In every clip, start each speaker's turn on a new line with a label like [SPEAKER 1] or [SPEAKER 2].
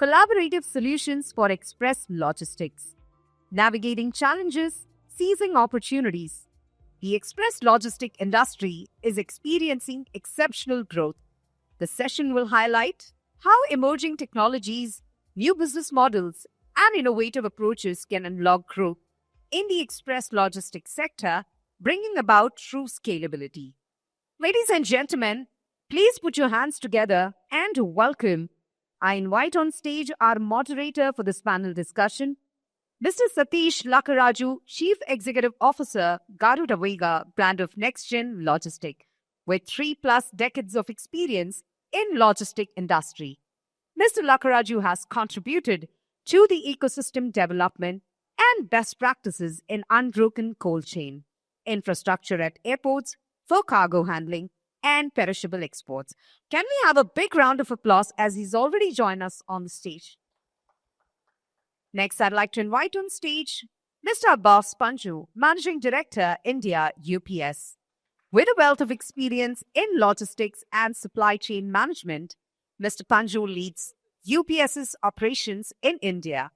[SPEAKER 1] collaborative solutions for express logistics, navigating challenges, seizing opportunities. The express logistic industry is experiencing exceptional growth. The session will highlight how emerging technologies, new business models, and innovative approaches can unlock growth in the express logistics sector, bringing about true scalability. Ladies and gentlemen, please put your hands together and welcome. I invite on stage our moderator for this panel discussion, Mr. Satish Lakaraju, Chief Executive Officer, Garuda Vega, brand of NextGen Logistic, with 3+ decades of experience in logistic industry. Mr. Lakaraju has contributed to the ecosystem development and best practices in unbroken cold chain, infrastructure at airports for cargo handling, and perishable exports. Can we have a big round of applause as he's already joined us on the stage? Next, I'd like to invite on stage Mr. Abbas Panju, Managing Director, India, UPS. With a wealth of experience in logistics and supply chain management, Mr. Panju leads UPS's operations in India,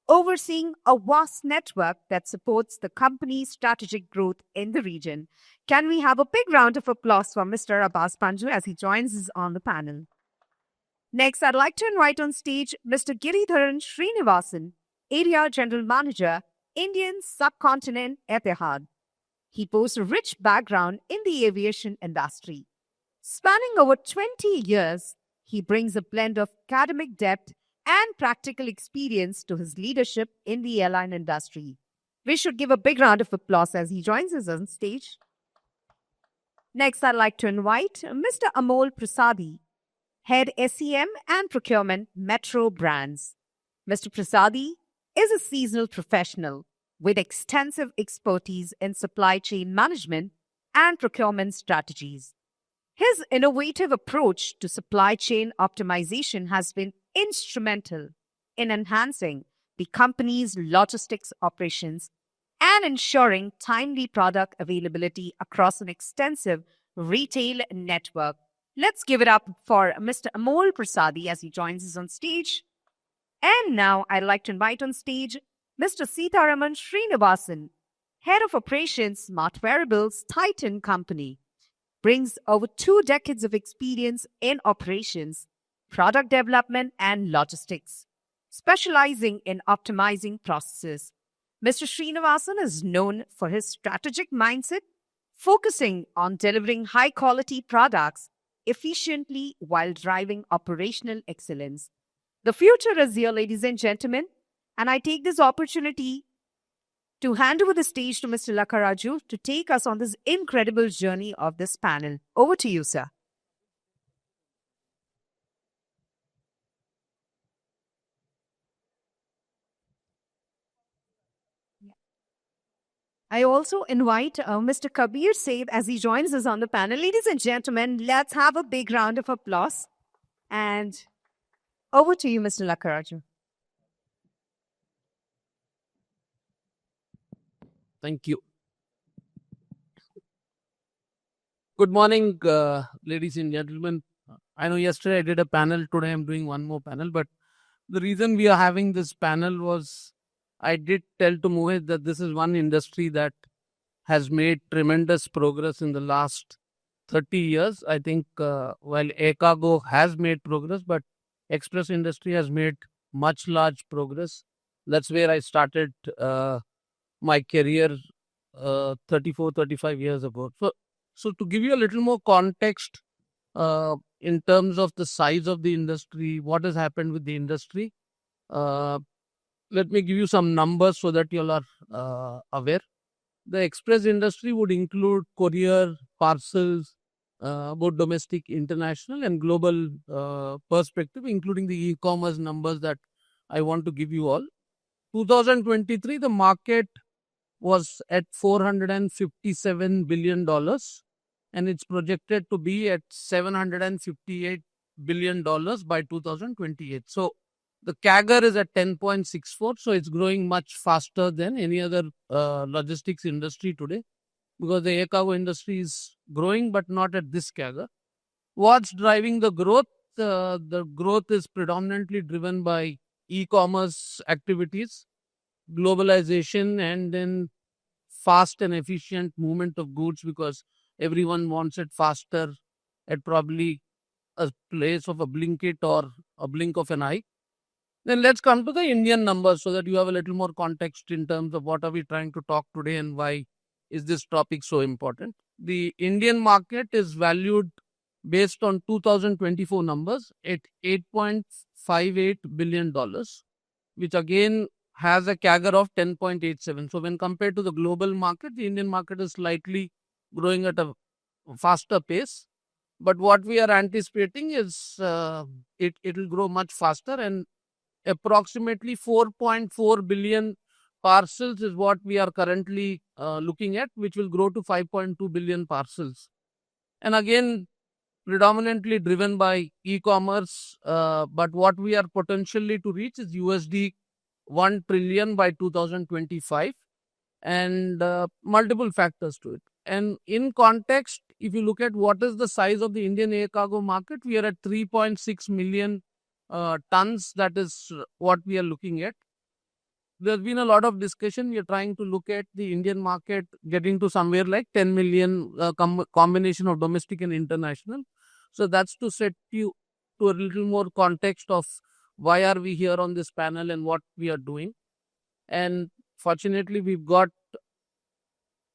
[SPEAKER 1] overseeing a vast network that supports the company's strategic growth in the region. Can we have a big round of applause for Mr. Abbas Panju as he joins us on the panel? Next, I'd like to invite on stage Mr. Giridharan Srinivasan, Area General Manager, Indian Subcontinent Etihad. He boasts a rich background in the aviation industry. Spanning over 20 years, he brings a blend of academic depth and practical experience to his leadership in the airline industry. We should give a big round of applause as he joins us on stage. Next, I'd like to invite Mr. Amol Prasadi, Head SEM and Procurement, Metro Brands. Mr. Prasadi is a seasonal professional with extensive expertise in supply chain management and procurement strategies. His innovative approach to supply chain optimization has been instrumental in enhancing the company's logistics operations and ensuring timely product availability across an extensive retail network. Let's give it up for Mr. Amol Prasadi as he joins us on stage. And now I'd like to invite on stage Mr. Sitaraman Srinivasan, Head of Operations, Smart Wearables, Titan Company. Brings over 2 decades of experience in operations, product development, and logistics, specializing in optimizing processes. Mr. Srinivasan is known for his strategic mindset, focusing on delivering high-quality products efficiently while driving operational excellence. The future is here, ladies and gentlemen, and I take this opportunity to hand over the stage to Mr. Lakaraju to take us on this incredible journey of this panel. Over to you, sir. I also invite Mr. Kabir Said as he joins us on the panel. Ladies and gentlemen, let's have a big round of applause. And over to you, Mr. Lakaraju.
[SPEAKER 2] Thank you. Good morning, ladies and gentlemen. I know yesterday I did a panel. Today I'm doing one more panel. But the reason we are having this panel was I did tell to Mohit that this is one industry that has made tremendous progress in the last 30 years. I think while air cargo has made progress, but express industry has made much large progress. That's where I started my career 34, 35 years ago. So to give you a little more context in terms of the size of the industry, what has happened with the industry, let me give you some numbers so that you all are aware. The express industry would include courier, parcels, both domestic, international, and global perspective, including the e-commerce numbers that I want to give you all. 2023, the market was at $457 billion, and it's projected to be at $758 billion by 2028. So the CAGR is at 10.64, so it's growing much faster than any other logistics industry today, because the air cargo industry is growing, but not at this CAGR. What's driving the growth? the growth is predominantly driven by e-commerce activities, globalization, and then fast and efficient movement of goods because everyone wants it faster at probably a place of a blinkit or a blink of an eye. Then let's come to the Indian numbers so that you have a little more context in terms of what are we trying to talk today and why is this topic so important. The Indian market is valued based on 2024 numbers at $8.58 billion, which again has a CAGR of 10.87. So when compared to the global market, the Indian market is slightly growing at a faster pace. But what we are anticipating is it will grow much faster, and approximately 4.4 billion parcels is what we are currently looking at, which will grow to 5.2 billion parcels. And again, predominantly driven by e-commerce, but what we are potentially to reach is USD 1 trillion by 2025, and multiple factors to it. And in context, if you look at what is the size of the Indian air cargo market, we are at 3.6 million tons. That is what we are looking at. There's been a lot of discussion. We are trying to look at the Indian market getting to somewhere like 10 million combination of domestic and international. So that's to set you to a little more context of why are we here on this panel and what we are doing. And fortunately, we've got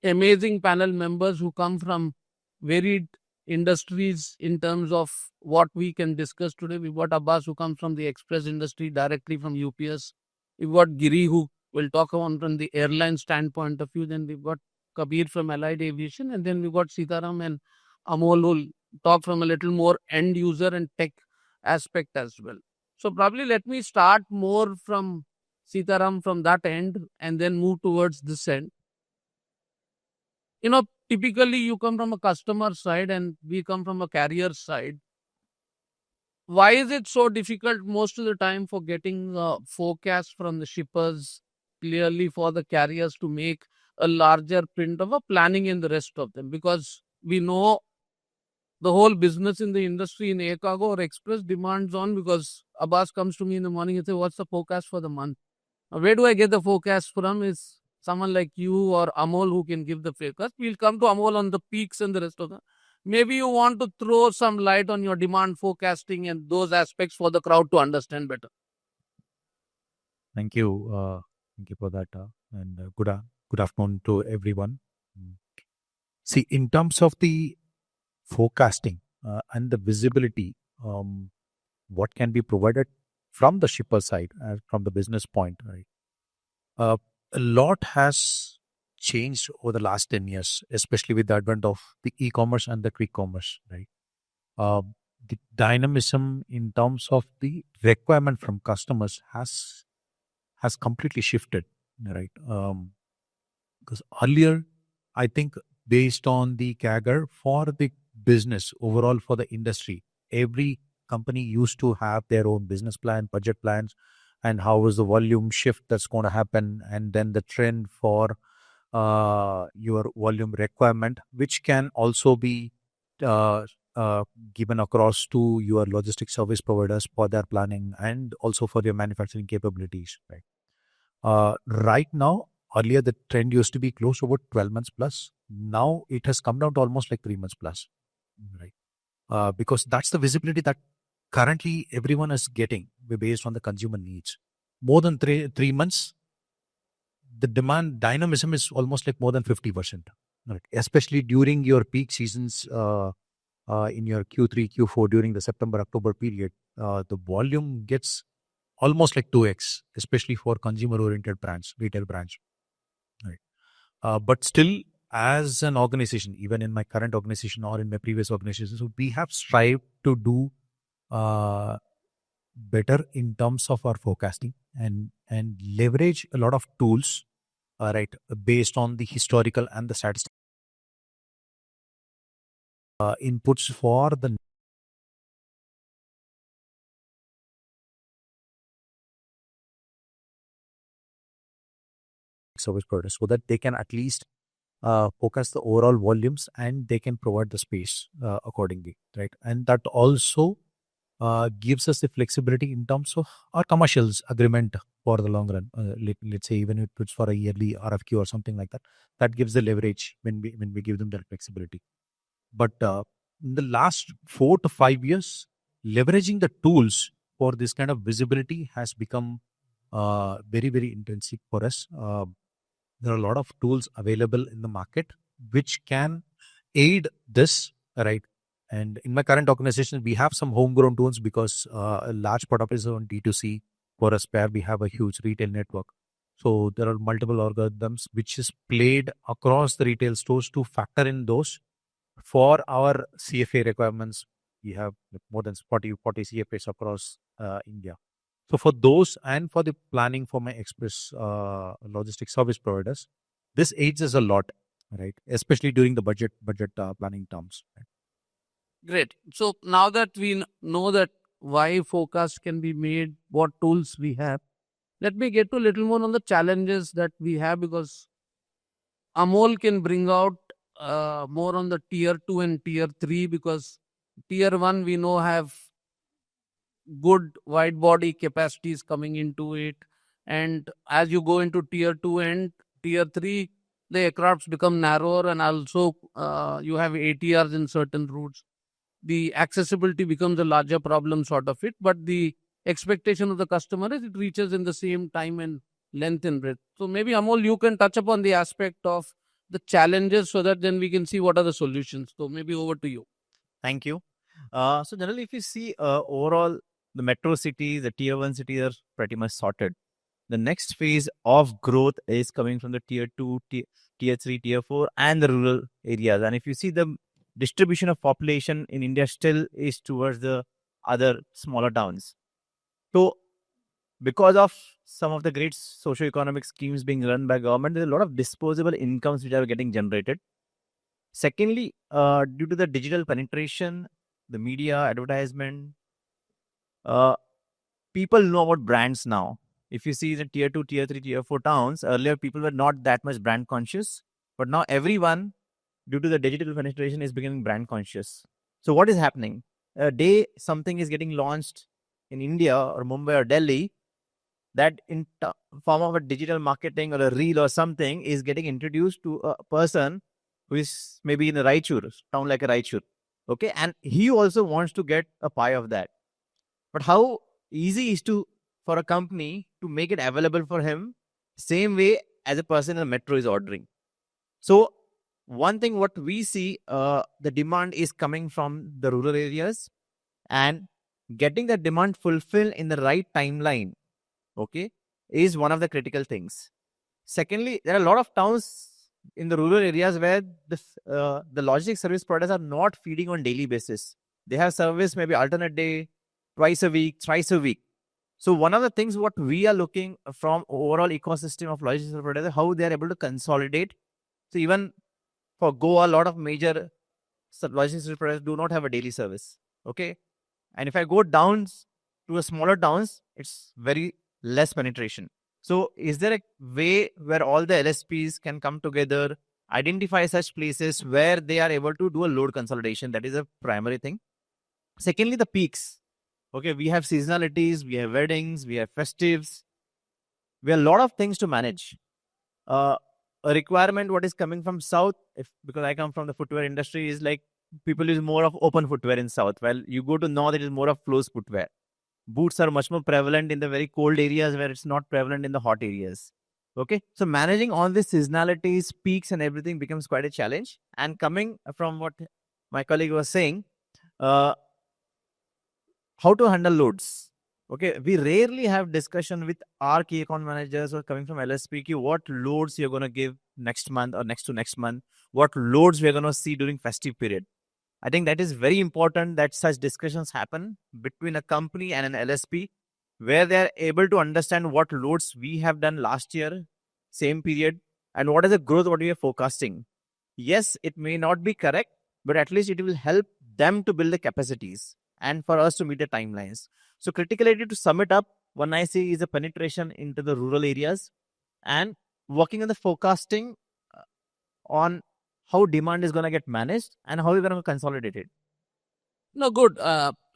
[SPEAKER 2] amazing panel members who come from varied industries in terms of what we can discuss today. We've got Abbas who comes from the express industry directly from UPS. We've got Giri who will talk on from the airline standpoint of view. Then we've got Kabir from Allied Aviation. And then we've got Sitaram and Amol who will talk from a little more end user and tech aspect as well. So probably let me start more from Sitaram from that end and then move towards this end. Typically you come from a customer side and we come from a carrier side. Why is it so difficult most of the time for getting forecasts from the shippers, clearly for the carriers to make a larger print of a planning in the rest of them? Because we know the whole business in the industry in air cargo or express demands on, because Abbas comes to me in the morning and says, what's the forecast for the month? Now, where do I get the forecast from? Is someone like you or Amol who can give the forecast. We'll come to Amol on the peaks and the rest of them. Maybe you want to throw some light on your demand forecasting and those aspects for the crowd to understand better.
[SPEAKER 3] Thank you. Thank you for that. And good afternoon to everyone. See, in terms of the forecasting and the visibility, what can be provided from the shipper side, from the business point, right? A lot has changed over the last 10 years, especially with the advent of the e-commerce and the quick commerce, right? The dynamism in terms of the requirement from customers has completely shifted, right? Because earlier, I think based on the CAGR for the business overall for the industry, every company used to have their own business plan, budget plans, and how is the volume shift that's going to happen, and then the trend for your volume requirement, which can also be given across to your logistic service providers for their planning and also for their manufacturing capabilities, right? Right now, earlier the trend used to be close to about 12 months plus. Now it has come down to almost like 3 months plus, right? Because that's the visibility that currently everyone is getting based on the consumer needs. More than three months, the demand dynamism is almost like more than 50%, right? Especially during your peak seasons in your Q3, Q4 during the September, October period, the volume gets almost like 2x, especially for consumer-oriented brands, retail brands, right? But still, as an organization, even in my current organization or in my previous organization, so we have strived to do better in terms of our forecasting and leverage a lot of tools, right, based on the historical and the statistical inputs for the service providers, so that they can at least focus the overall volumes and they can provide the space accordingly, right? And that also gives us the flexibility in terms of our commercials agreement for the long run. Let's say even if it's for a yearly RFQ or something like that, that gives the leverage when we give them that flexibility. But in the last 4 to 5 years, leveraging the tools for this kind of visibility has become very, very intrinsic for us. There are a lot of tools available in the market which can aid this, right? And in my current organization, we have some homegrown tools because a large part of it is on D2C. For us, where we have a huge retail network. So there are multiple algorithms which is played across the retail stores to factor in those for our CFA requirements. We have more than 40 CFAs across India. So for those and for the planning for my express logistics service providers, this aids us a lot, right? Especially during the budget planning terms. Right?
[SPEAKER 2] Great. So now that we know that why forecast can be made, what tools we have, let me get to a little more on the challenges that we have, because Amol can bring out more on the tier 2 and tier 3, because tier 1 we know have good wide body capacities coming into it, and as you go into tier 2 and tier 3, the aircrafts become narrower, and also you have ATRs in certain routes. The accessibility becomes a larger problem sort of it, but the expectation of the customer is it reaches in the same time and length and breadth. So maybe Amol, you can touch upon the aspect of the challenges so that then we can see what are the solutions. So maybe over to you.
[SPEAKER 4] Thank you. So generally, if you see overall, the metro cities, the tier 1 cities are pretty much sorted. The next phase of growth is coming from the tier 2, tier 3, tier 4 and the rural areas. And if you see, the distribution of population in India still is towards the other smaller towns. So because of some of the great socio-economic schemes being run by government, there's a lot of disposable incomes which are getting generated. Secondly, due to the digital penetration, the media advertisement, people know about brands now. If you see the tier 2, tier 3, tier 4 towns, earlier people were not that much brand conscious, but now everyone, due to the digital penetration, is becoming brand conscious. So what is happening? A day something is getting launched in India or Mumbai or Delhi, that in form of a digital marketing or a reel or something is getting introduced to a person who is maybe in a Raichur, town like a Raichur. Okay, and he also wants to get a pie of that. But how easy is to for a company to make it available for him same way as a person in a metro is ordering? So one thing what we see, the demand is coming from the rural areas, and getting that demand fulfilled in the right timeline, okay, is one of the critical things. Secondly, there are a lot of towns in the rural areas where the logistics service providers are not feeding on daily basis. They have service maybe alternate day, twice a week, thrice a week. So one of the things what we are looking from overall ecosystem of logistics service providers, how they are able to consolidate. So even for Goa, a lot of major logistics service providers do not have a daily service. Okay, and if I go down to a smaller towns, it's very less penetration. So is there a way where all the LSPs can come together, identify such places where they are able to do a load consolidation? That is a primary thing. Secondly, the peaks. Okay, we have seasonalities, we have weddings, we have festives. We have a lot of things to manage. A requirement what is coming from south, because I come from the footwear industry, is like people use more of open footwear in south. While you go to north, it is more of closed footwear. Boots are much more prevalent in the very cold areas where it's not prevalent in the hot areas. Okay, so managing all these seasonalities, peaks and everything becomes quite a challenge. And coming from what my colleague was saying, how to handle loads. Okay, we rarely have discussion with our key account managers or coming from LSP, what loads you're going to give next month or next to next month, what loads we're going to see during festive period. I think that is very important that such discussions happen between a company and an LSP, where they are able to understand what loads we have done last year, same period, and what is the growth what we are forecasting. Yes, it may not be correct, but at least it will help them to build the capacities and for us to meet the timelines. So criticality, to sum it up, one I see is a penetration into the rural areas and working on the forecasting on how demand is going to get managed and how we're going to consolidate it.
[SPEAKER 2] No, good.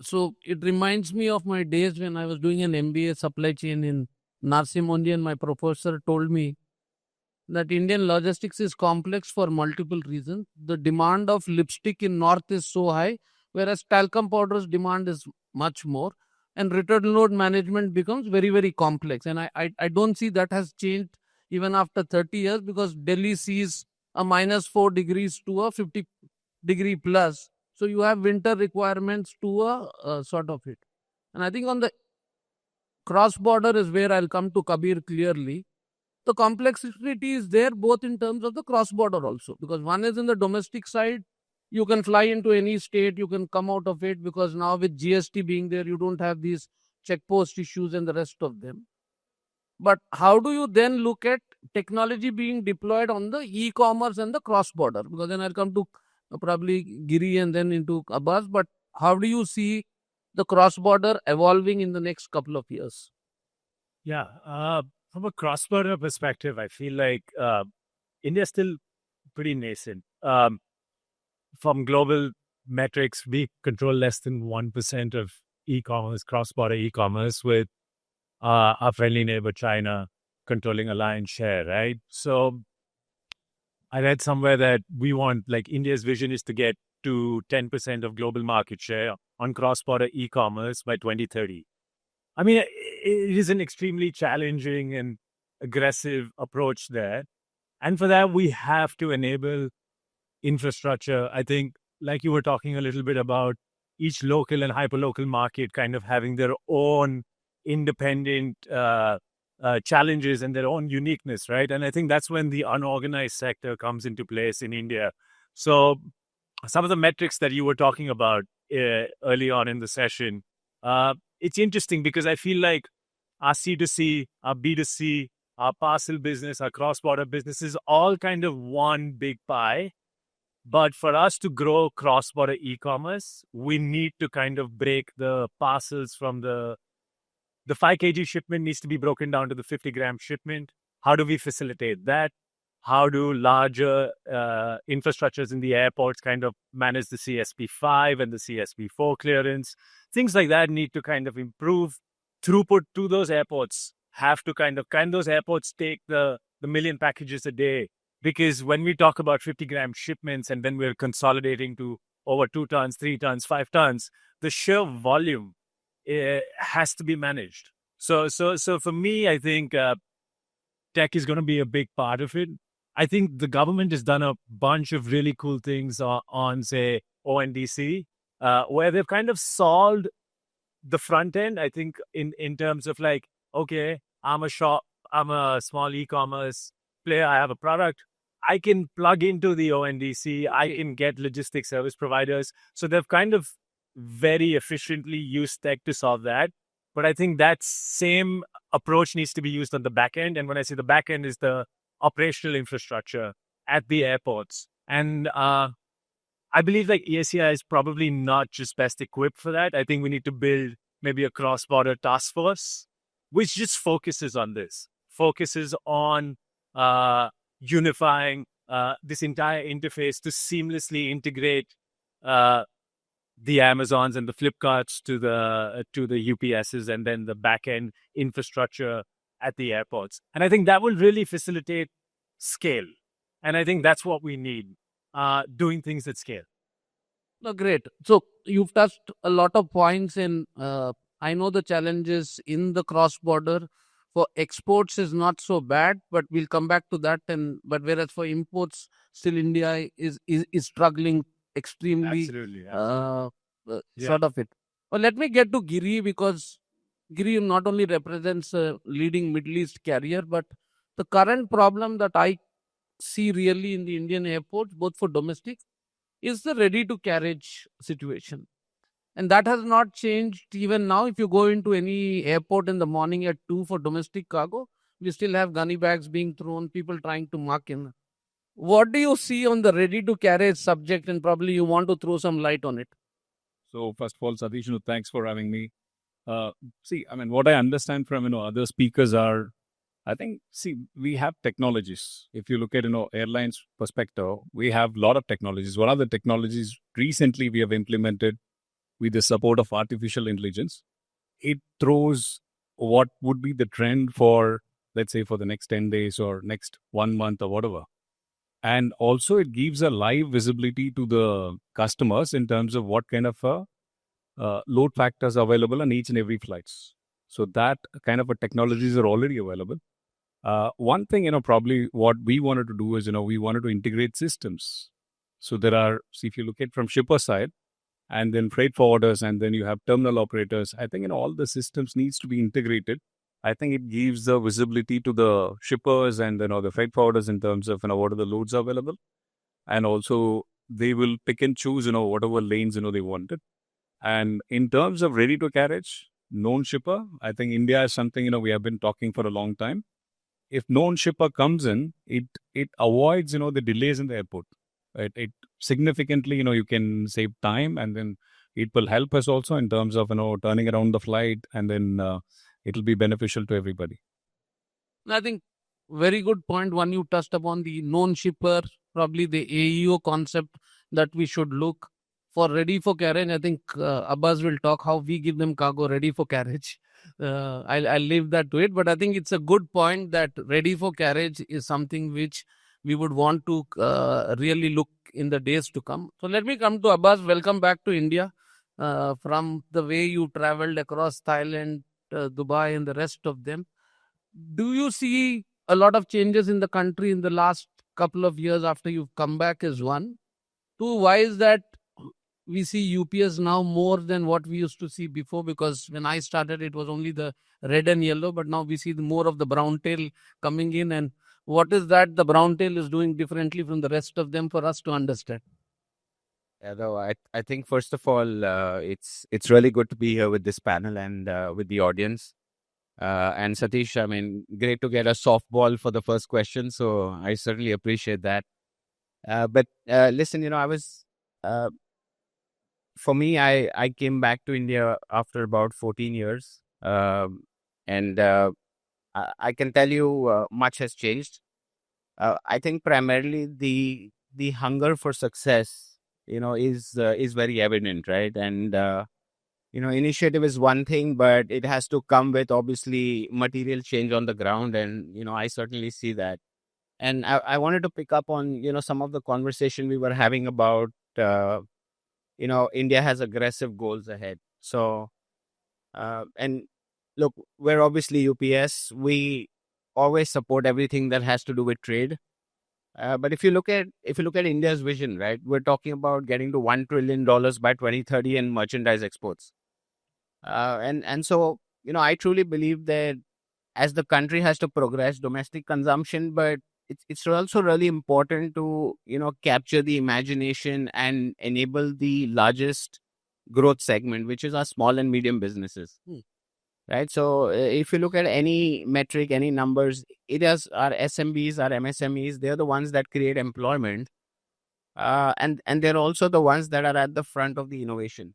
[SPEAKER 2] So it reminds me of my days when I was doing an MBA supply chain in Narsimondhi, and my professor told me that Indian logistics is complex for multiple reasons. The demand of lipstick in north is so high, whereas talcum powder's demand is much more, and return load management becomes very, very complex. And I don't see that has changed even after 30 years, because Delhi sees a -4 degrees to a 50-degree plus. So you have winter requirements to a sort of it. And I think on the cross border is where I'll come to Kabir clearly. The complexity is there both in terms of the cross border also, because one is in the domestic side. You can fly into any state, you can come out of it, because now with GST being there, you don't have these check post issues and the rest of them. But how do you then look at technology being deployed on the e-commerce and the cross border? Because then I'll come to probably Giri and then into Abbas. But how do you see the cross border evolving in the next couple of years?
[SPEAKER 5] Yeah, from a cross-border perspective, I feel like India is still pretty nascent. From global metrics, we control less than 1% of e-commerce, cross-border e-commerce, with our friendly neighbor China controlling a lion's share, right? So I read somewhere that India's vision is to get to 10% of global market share on cross-border e-commerce by 2030. I mean, it is an extremely challenging and aggressive approach there. And for that, we have to enable infrastructure. I think, like you were talking a little bit about, each local and hyperlocal market kind of having their own independent challenges and their own uniqueness, right? And I think that's when the unorganized sector comes into place in India. So some of the metrics that you were talking about early on in the session, it's interesting because I feel like our C2C, our B2C, our parcel business, our cross-border business is all kind of one big pie. But for us to grow cross-border e-commerce, we need to kind of break the parcels from the 5 kg shipment needs to be broken down to the 50-gram shipment. How do we facilitate that? How do larger infrastructures in the airports kind of manage the CSP5 and the CSP4 clearance? Things like that need to kind of improve. Throughput to those airports have to can those airports take the million packages a day? Because when we talk about 50-gram shipments and then we're consolidating to over 2 tons, 3 tons, 5 tons, the sheer volume has to be managed. So for me, I think tech is going to be a big part of it. I think the government has done a bunch of really cool things on say, ONDC, where they've kind of solved the front end. I think in terms of like, okay, I'm a shop, I'm a small e-commerce player, I have a product, I can plug into the ONDC, I can get logistics service providers. So they've kind of very efficiently used tech to solve that. But I think that same approach needs to be used on the back end. And when I say the back end is the operational infrastructure at the airports. And I believe like EACI is probably not just best equipped for that. I think we need to build maybe a cross-border task force, which just focuses on this, focuses on unifying this entire interface to seamlessly integrate the Amazons and the Flipkarts to the UPSs and then the back-end infrastructure at the airports. And I think that will really facilitate scale. And I think that's what we need, doing things at scale.
[SPEAKER 2] No, great. So you've touched a lot of points in, I know the challenges in the cross-border for exports is not so bad, but we'll come back to that. But whereas for imports, still India is struggling extremely.
[SPEAKER 5] Absolutely.
[SPEAKER 2] Sort of it. Well, let me get to Giri, because Giri not only represents a leading Middle East carrier, but the current problem that I see really in the Indian airports, both for domestic, is the ready-to-carriage situation. And that has not changed even now. If you go into any airport in the morning at 2 for domestic cargo, we still have gunny bags being thrown, people trying to muck in. What do you see on the ready-to-carriage subject? And probably you want to throw some light on it.
[SPEAKER 6] So first of all, Satish, thanks for having me. What I understand from other speakers are, we have technologies. If you look at airlines perspective, we have a lot of technologies. One of the technologies recently we have implemented with the support of artificial intelligence, it throws what would be the trend for, let's say, for the next 10 days or next 1 month or whatever. And also it gives a live visibility to the customers in terms of what kind of load factors are available on each and every flights. So that kind of a technologies are already available. One thing, probably what we wanted to do is, we wanted to integrate systems. So there are, see, if you look at from shipper side, and then freight forwarders, and then you have terminal operators, I think, all the systems needs to be integrated. I think it gives the visibility to the shippers and, the freight forwarders in terms of, what are the loads available. And also they will pick and choose, whatever lanes, they wanted. And in terms of ready to carriage, known shipper, I think India is something, we have been talking for a long time. If known shipper comes in, it avoids, the delays in the airport. It significantly, you can save time, and then it will help us also in terms of, turning around the flight, and then it will be beneficial to everybody.
[SPEAKER 2] I think very good point. One, you touched upon the known shipper, probably the AEO concept that we should look for ready for carriage. I think Abbas will talk how we give them cargo ready for carriage. I'll leave that to it. But I think it's a good point that ready for carriage is something which we would want to really look in the days to come. So let me come to Abbas. Welcome back to India. From the way you traveled across Thailand, Dubai and the rest of them, do you see a lot of changes in the country in the last couple of years after you've come back is one? Two, why is that we see UPS now more than what we used to see before? Because when I started, it was only the red and yellow, but now we see more of the brown tail coming in. And what is that the brown tail is doing differently from the rest of them for us to understand?
[SPEAKER 7] Yeah, though I think first of all, it's really good to be here with this panel and with the audience. And Satish, I mean, great to get a softball for the first question. So I certainly appreciate that. But listen, I was, for me, I came back to India after about 14 years. And I can tell you much has changed. I think primarily the hunger for success, is very evident, right? And initiative is one thing, but it has to come with obviously material change on the ground, and I certainly see that. And I wanted to pick up on some of the conversation we were having about India has aggressive goals ahead. So and look, we're obviously UPS. We always support everything that has to do with trade. But if you look at India's vision, right, we're talking about getting to $1 trillion by 2030 in merchandise exports. And so, I truly believe that as the country has to progress domestic consumption, but it's also really important to, capture the imagination and enable the largest growth segment, which is our small and medium businesses. Right. So if you look at any metric, any numbers, it is our SMBs, our MSMEs, they're the ones that create employment. And they're also the ones that are at the front of the innovation,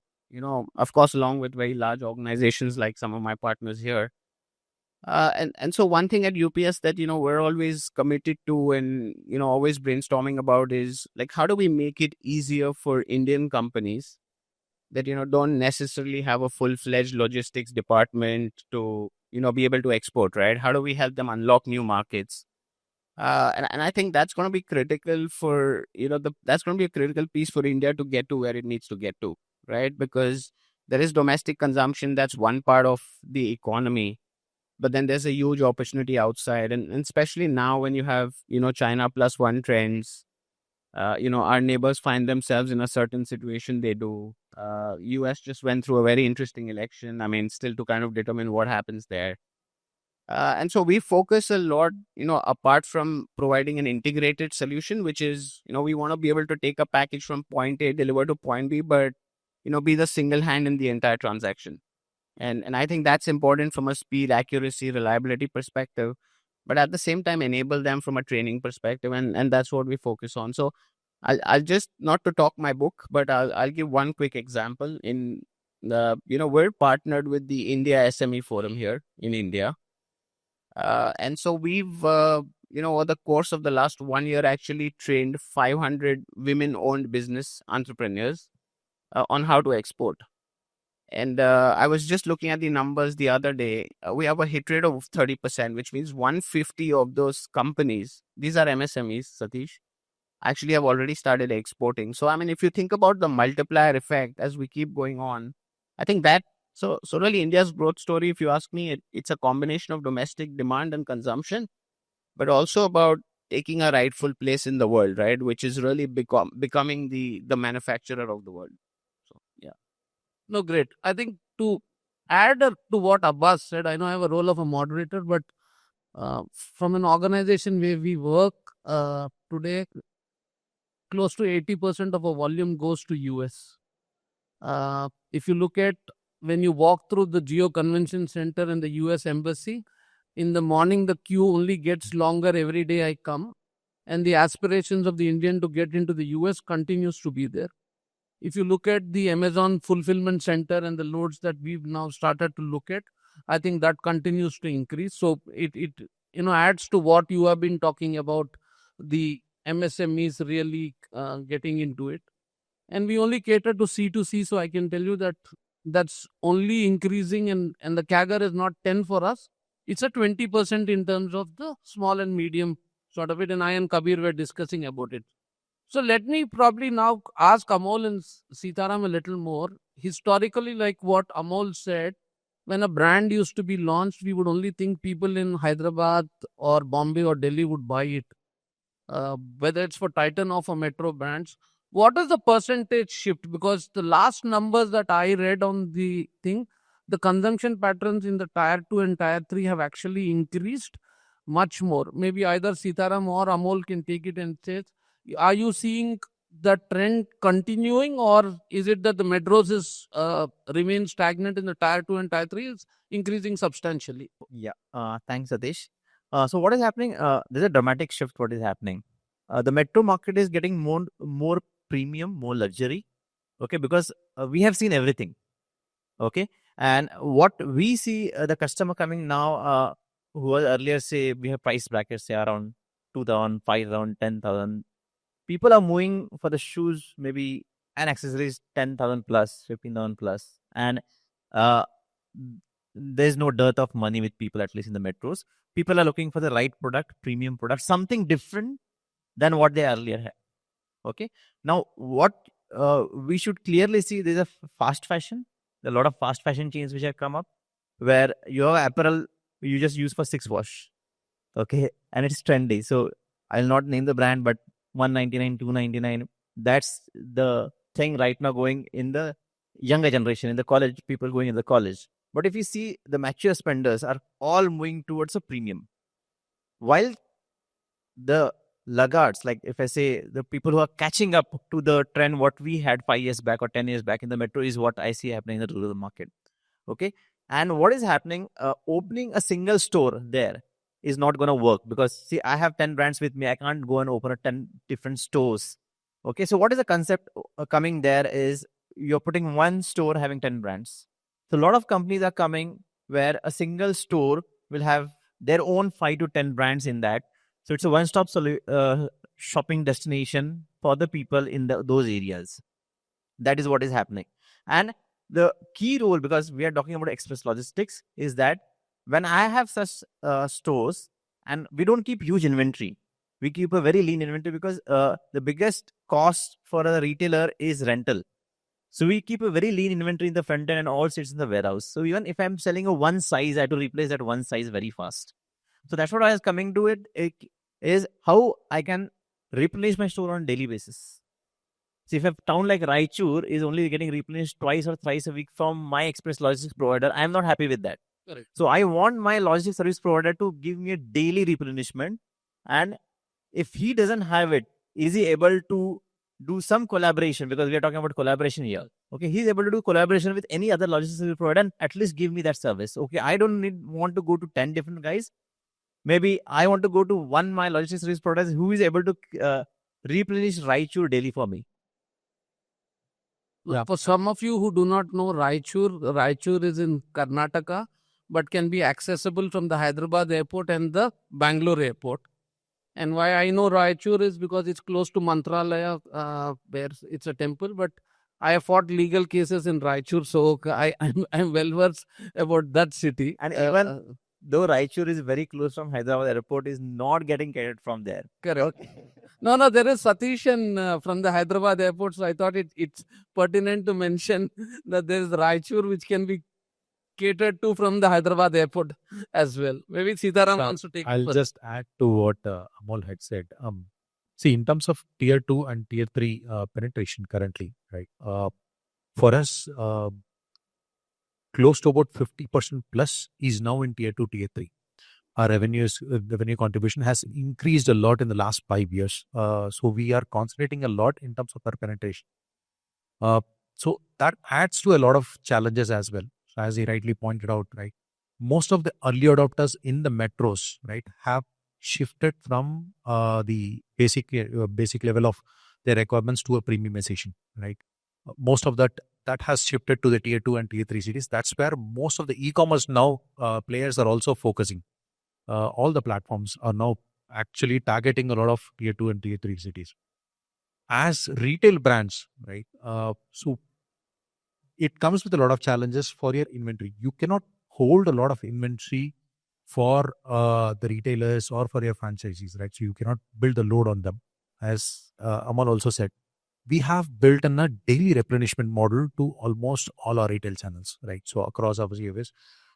[SPEAKER 7] of course, along with very large organizations like some of my partners here. And so one thing at UPS that, we're always committed to and, always brainstorming about is like, how do we make it easier for Indian companies that, don't necessarily have a full-fledged logistics department to, be able to export, right? How do we help them unlock new markets? And I think that's going to be critical for, that's going to be a critical piece for India to get to where it needs to get to, right? Because there is domestic consumption. That's one part of the economy. But then there's a huge opportunity outside. And especially now when you have, China plus one trends, our neighbors find themselves in a certain situation they do. US just went through a very interesting election. I mean, still to kind of determine what happens there. And so we focus a lot, apart from providing an integrated solution, which is, we want to be able to take a package from point A, deliver to point B, but, be the single hand in the entire transaction. And I think that's important from a speed, accuracy, reliability perspective, but at the same time, enable them from a training perspective. And that's what we focus on. So I'll just, not to talk my book, but I'll give one quick example. In the, we're partnered with the India SME Forum here in India. And so we've, over the course of the last 1 year, actually trained 500 women-owned business entrepreneurs on how to export. And I was just looking at the numbers the other day. We have a hit rate of 30%, which means 150 of those companies, these are MSMEs, Satish, actually have already started exporting. So, I mean, if you think about the multiplier effect as we keep going on, I think that, so really India's growth story, if you ask me, it's a combination of domestic demand and consumption, but also about taking a rightful place in the world, right? Which is really becoming the manufacturer of the world. So, yeah.
[SPEAKER 2] No, great. I think to add to what Abbas said, I know I have a role of a moderator, but from an organization where we work today, close to 80% of our volume goes to US. If you look at when you walk through the Geo Convention Center in the US Embassy, in the morning the queue only gets longer every day I come, and the aspirations of the Indian to get into the US continues to be there. If you look at the Amazon fulfillment center and the loads that we've now started to look at, I think that continues to increase. So it adds to what you have been talking about, the MSMEs really getting into it. And we only cater to C2C, so I can tell you that that's only increasing, and the CAGR is not 10 for us. It's a 20% in terms of the small and medium sort of it, and I and Kabir were discussing about it. So let me probably now ask Amol and Sitaram a little more. Historically, like what Amol said, when a brand used to be launched, we would only think people in Hyderabad or Bombay or Delhi would buy it, whether it's for Titan or for Metro brands. What is the percentage shift? Because the last numbers that I read on the thing, the consumption patterns in the tier 2 and tier 3 have actually increased much more. Maybe either Sitaram or Amol can take it and say, are you seeing the trend continuing, or is it that the metros is remain stagnant in the tier 2 and tier 3 is increasing substantially?
[SPEAKER 4] Yeah. Thanks, Satish. So what is happening? There's a dramatic shift. What is happening? The metro market is getting more premium, more luxury. Okay, because we have seen everything. Okay, and what we see the customer coming now, who was earlier say we have price brackets say around 2,000, 5,000, 10,000. People are moving for the shoes maybe and accessories 10,000 plus, 15,000 plus, and there's no dearth of money with people, at least in the metros. People are looking for the right product, premium product, something different than what they earlier had. Okay, now what we should clearly see, there's a fast fashion. There are a lot of fast fashion chains which have come up where your apparel you just use for 6 wash. Okay, and it's trendy. So I'll not name the brand, but 199, 299. That's the thing right now going in the younger generation, in the college, people going in the college. But if you see, the mature spenders are all moving towards a premium. While the laggards, like if I say the people who are catching up to the trend, what we had 5 years back or 10 years back in the metro is what I see happening in the rural market. Okay. And what is happening, opening a single store there is not going to work, because see, I have 10 brands with me. I can't go and open a 10 different stores. Okay. So what is the concept coming there is you're putting one store having 10 brands. So a lot of companies are coming where a single store will have their own 5 to 10 brands in that. So it's a one-stop shopping destination for the people in those areas. That is what is happening. And the key role, because we are talking about express logistics, is that when I have such stores, and we don't keep huge inventory, we keep a very lean inventory, because the biggest cost for a retailer is rental. So we keep a very lean inventory in the front end and all sits in the warehouse. So even if I'm selling a one size, I have to replace that one size very fast. So that's what I was coming to it is how I can replenish my store on a daily basis. So if a town like Raichur is only getting replenished twice or thrice a week from my express logistics provider, I'm not happy with that.
[SPEAKER 2] Correct.
[SPEAKER 4] So I want my logistics service provider to give me a daily replenishment. And if he doesn't have it, is he able to do some collaboration? Because we are talking about collaboration here. Okay, he's able to do collaboration with any other logistics service provider and at least give me that service. Okay, I don't want to go to 10 different guys. Maybe I want to go to one my logistics service provider who is able to replenish Raichur daily for me.
[SPEAKER 2] Yeah. For some of you who do not know Raichur is in Karnataka, but can be accessible from the Hyderabad airport and the Bangalore airport. And why I know Raichur is because it's close to Mantralaya, where it's a temple. But I have fought legal cases in Raichur, so I'm well versed about that city.
[SPEAKER 4] And even though Raichur is very close from Hyderabad airport, is not getting catered from there.
[SPEAKER 2] Correct. No, there is Satishan from the Hyderabad airport, so I thought it's pertinent to mention that there is Raichur which can be catered to from the Hyderabad airport as well. Maybe Sitaram
[SPEAKER 3] So,
[SPEAKER 2] wants to take
[SPEAKER 3] I'll
[SPEAKER 2] first.
[SPEAKER 3] just add to what Amol had said. See, in terms of tier 2 and tier 3 penetration currently, right? For us, close to about 50% plus is now in tier 2, tier 3. Our revenue contribution has increased a lot in the last 5 years. So we are concentrating a lot in terms of our penetration. So that adds to a lot of challenges as well. So as he rightly pointed out, right? Most of the early adopters in the metros, right, have shifted from the basic level of their requirements to a premiumization, right? Most of that has shifted to the tier 2 and tier 3 cities. That's where most of the e-commerce now players are also focusing. All the platforms are now actually targeting a lot of tier 2 and tier 3 cities. As retail brands, right? So it comes with a lot of challenges for your inventory. You cannot hold a lot of inventory for the retailers or for your franchisees, right? So you cannot build the load on them. As Amal also said, we have built in a daily replenishment model to almost all our retail channels, right? So across our CFS.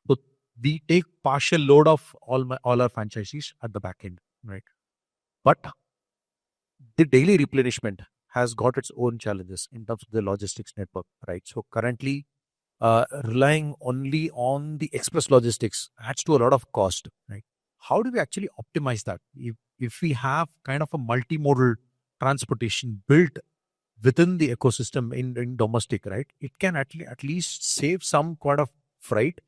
[SPEAKER 3] So we take partial load of all our franchisees at the back end, right? But the daily replenishment has got its own challenges in terms of the logistics network, right? So currently, relying only on the express logistics adds to a lot of cost, right? How do we actually optimize that? If we have kind of a multimodal transportation built within the ecosystem in domestic, right, it can at least save some kind of freight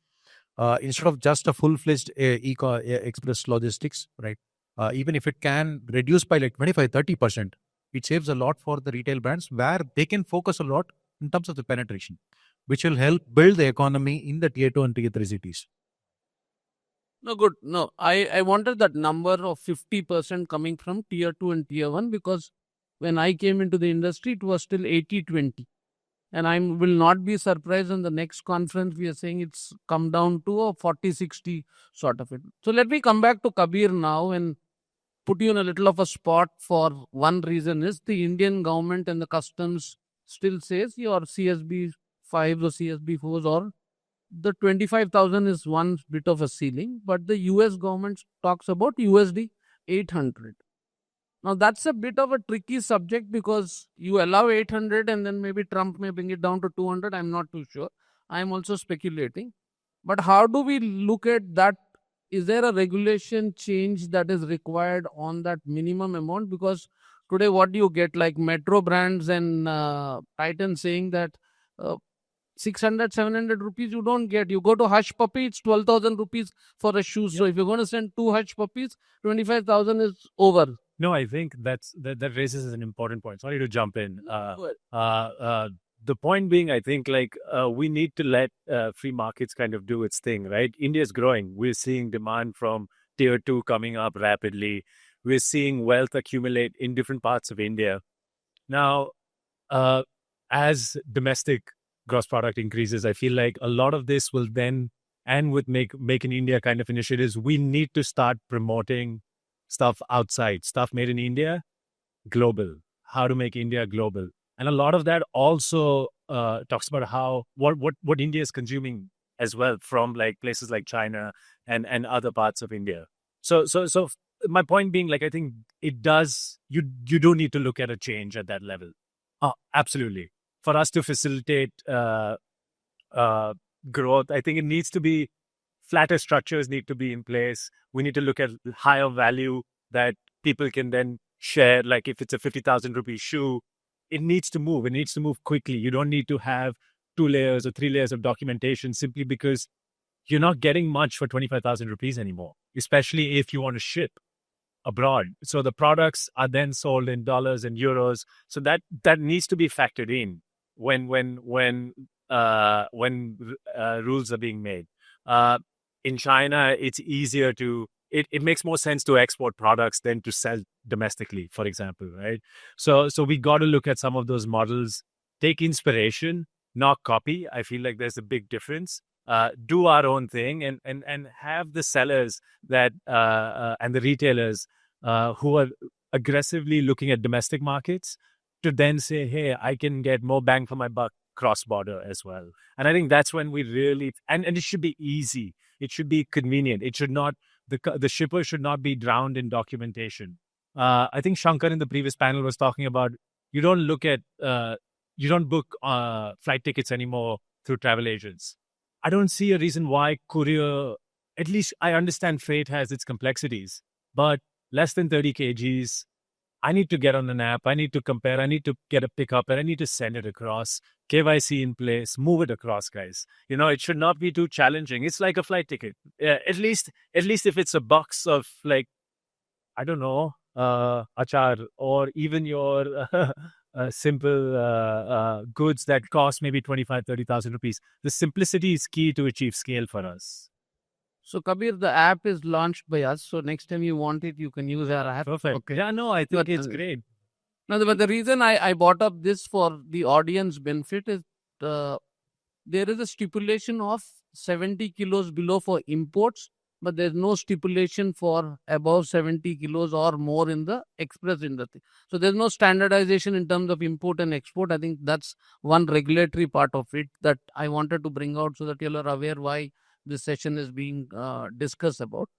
[SPEAKER 3] instead of just a full-fledged express logistics, right? Even if it can reduce by like 25-30%, it saves a lot for the retail brands where they can focus a lot in terms of the penetration, which will help build the economy in the tier 2 and tier 3 cities.
[SPEAKER 2] No, good. No, I wanted that number of 50% coming from tier 2 and tier 1 because when I came into the industry, it was still 80-20. And I will not be surprised in the next conference, we are saying it's come down to a 40-60 sort of it. So let me come back to Kabir now and put you in a little of a spot for one reason is the Indian government and the customs still says your CSB 5s or CSB 4s or the 25,000 is one bit of a ceiling, but the US government talks about USD 800. Now that's a bit of a tricky subject because you allow 800 and then maybe Trump may bring it down to 200. I'm not too sure. I'm also speculating. But how do we look at that? Is there a regulation change that is required on that minimum amount? Because today what do you get like Metro Brands and Titan saying that 600, 700 rupees you don't get. You go to Hush Puppy, it's 12,000 rupees for a shoe. Yep. So if you're going to send 2 Hush Puppies, 25,000 is over.
[SPEAKER 5] No, I think that raises an important point. Sorry to jump in. The point being, I think we need to let free markets kind of do its thing, right? India is growing. We're seeing demand from tier 2 coming up rapidly. We're seeing wealth accumulate in different parts of India. Now, as domestic gross product increases, I feel like a lot of this will then, and with Make in India kind of initiatives, we need to start promoting stuff outside, stuff made in India, global, how to make India global. And a lot of that also talks about how what India is consuming as well from like places like China and other parts of India. So my point being, I think it does, you do need to look at a change at that level. Absolutely. For us to facilitate growth, I think it needs to be flatter structures need to be in place. We need to look at higher value that people can then share. Like if it's a 50,000 rupee shoe, it needs to move. It needs to move quickly. You don't need to have 2 layers or 3 layers of documentation simply because you're not getting much for 25,000 rupees anymore, especially if you want to ship abroad. So the products are then sold in dollars and euros. So that needs to be factored in when rules are being made. In China, it's easier to, it makes more sense to export products than to sell domestically, for example, right? So we got to look at some of those models take inspiration, not copy. I feel like there's a big difference. Do our own thing and have the sellers that and the retailers who are aggressively looking at domestic markets to then say, hey, I can get more bang for my buck cross-border as well. And I think that's when we really, and it should be easy. It should be convenient. It should not, the shipper should not be drowned in documentation. I think Shankar in the previous panel was talking about, you don't look at, you don't book flight tickets anymore through travel agents. I don't see a reason why courier, at least I understand freight has its complexities, but less than 30 kgs, I need to get on an app, I need to compare, I need to get a pickup, and I need to send it across, KYC in place, move it across, guys. You know, it should not be too challenging. It's like a flight ticket. At least if it's a box of, like, I don't know, achar, or even your simple goods that cost maybe 25,000-30,000 rupees. The simplicity is key to achieve scale for us.
[SPEAKER 2] So Kabir, the app is launched by us. So next time you want it, you can use our app.
[SPEAKER 5] Perfect.
[SPEAKER 2] Okay.
[SPEAKER 5] Yeah, no, I think
[SPEAKER 2] But,
[SPEAKER 5] it's great.
[SPEAKER 2] No, but the reason I brought up this for the audience benefit is there is a stipulation of 70 kilos below for imports, but there's no stipulation for above 70 kilos or more in the express industry. So there's no standardization in terms of import and export. I think that's one regulatory part of it that I wanted to bring out so that you are aware why this session is being discussed about.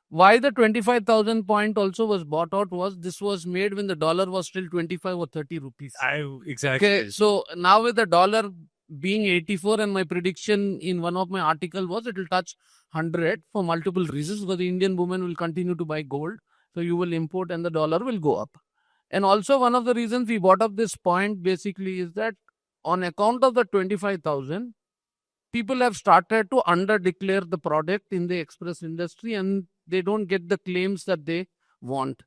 [SPEAKER 2] Why the 25,000 point also was bought out was this was made when the dollar was still 25 or 30 rupees.
[SPEAKER 5] Exactly.
[SPEAKER 2] Okay, so now with the dollar being 84, and my prediction in one of my article was it will touch 100 for multiple reasons, because the Indian women will continue to buy gold. So you will import and the dollar will go up. And also one of the reasons we brought up this point basically is that on account of the 25,000, people have started to under-declare the product in the express industry and they don't get the claims that they want.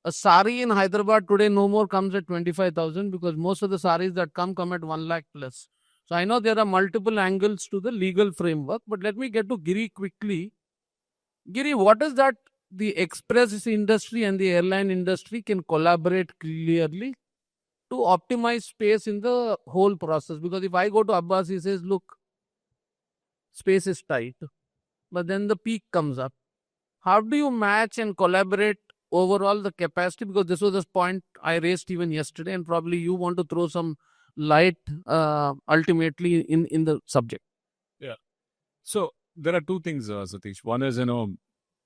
[SPEAKER 2] A sari in Hyderabad today no more comes at 25,000 because most of the saris that come at 1 lakh plus. So I know there are multiple angles to the legal framework, but let me get to Giri quickly. Giri, what is that the express industry and the airline industry can collaborate clearly to optimize space in the whole process? Because if I go to Abbas, he says, look, space is tight, but then the peak comes up. How do you match and collaborate overall the capacity? Because this was a point I raised even yesterday, and probably you want to throw some light ultimately in the subject.
[SPEAKER 6] Yeah. So there are two things, Satish. One is,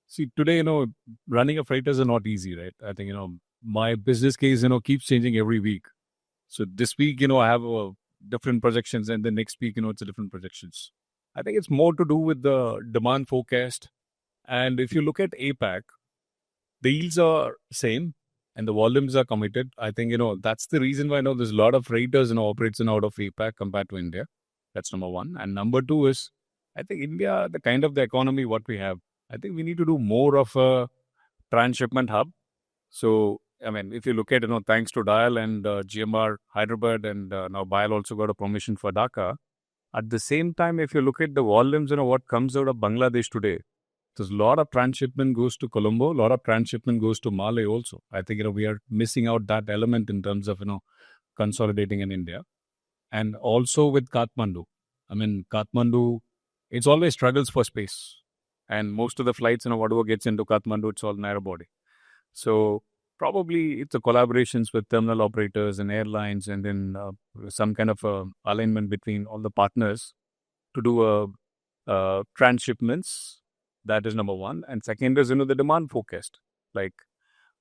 [SPEAKER 6] see, today, running a freighter is not easy, right? I think, my business case, keeps changing every week. So this week, I have different projections, and the next week, it's a different projections. I think it's more to do with the demand forecast. And if you look at APAC, the yields are same and the volumes are committed. I think, that's the reason why there's a lot of freighters, operates out of APAC compared to India. That's number one. And number two is, I think India, the kind of the economy what we have, I think we need to do more of a transshipment hub. So, I mean, if you look at, thanks to DIAL and GMR Hyderabad, and now BIAL also got a permission for Dhaka. At the same time, if you look at the volumes, what comes out of Bangladesh today, there's a lot of transshipment goes to Colombo, a lot of transshipment goes to Malé also. I think, we are missing out that element in terms of, consolidating in India. And also with Kathmandu. I mean, Kathmandu, it's always struggles for space. And most of the flights, whatever gets into Kathmandu, it's all narrow body. So probably it's a collaborations with terminal operators and airlines, and then some kind of alignment between all the partners to do transshipments. That is number one. And second is, the demand forecast, like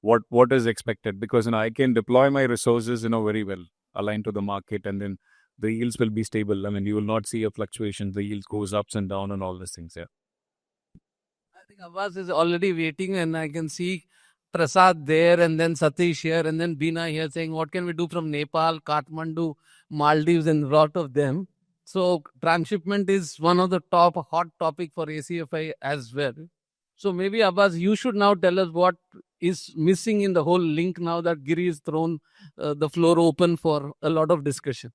[SPEAKER 6] what is expected, because, I can deploy my resources, very well aligned to the market, and then the yields will be stable. I mean, you will not see a fluctuation. The yields goes ups and down and all these things. Yeah.
[SPEAKER 2] I think Abbas is already waiting, and I can see Prasad there, and then Satish here, and then Bina here saying, what can we do from Nepal, Kathmandu, Maldives, and a lot of them. So transshipment is one of the top hot topic for ACFI as well. So maybe Abbas, you should now tell us what is missing in the whole link now that Giri has thrown the floor open for a lot of discussion.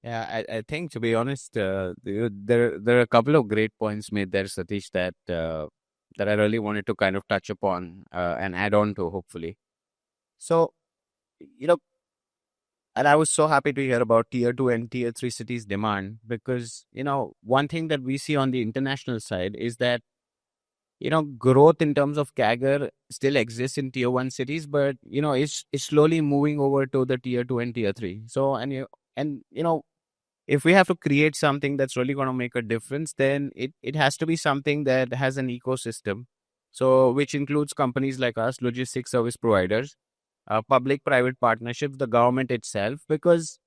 [SPEAKER 7] Yeah, I think, to be honest, there are a couple of great points made there, Satish, that I really wanted to kind of touch upon and add on to, hopefully. So, and I was so happy to hear about tier 2 and tier 3 cities demand, because, one thing that we see on the international side is that, growth in terms of CAGR still exists in tier 1 cities, but, it's slowly moving over to the tier 2 and tier 3. So, if we have to create something that's really going to make a difference, then it has to be something that has an ecosystem. So, which includes companies like us, logistics service providers, public-private partnerships, the government itself. Because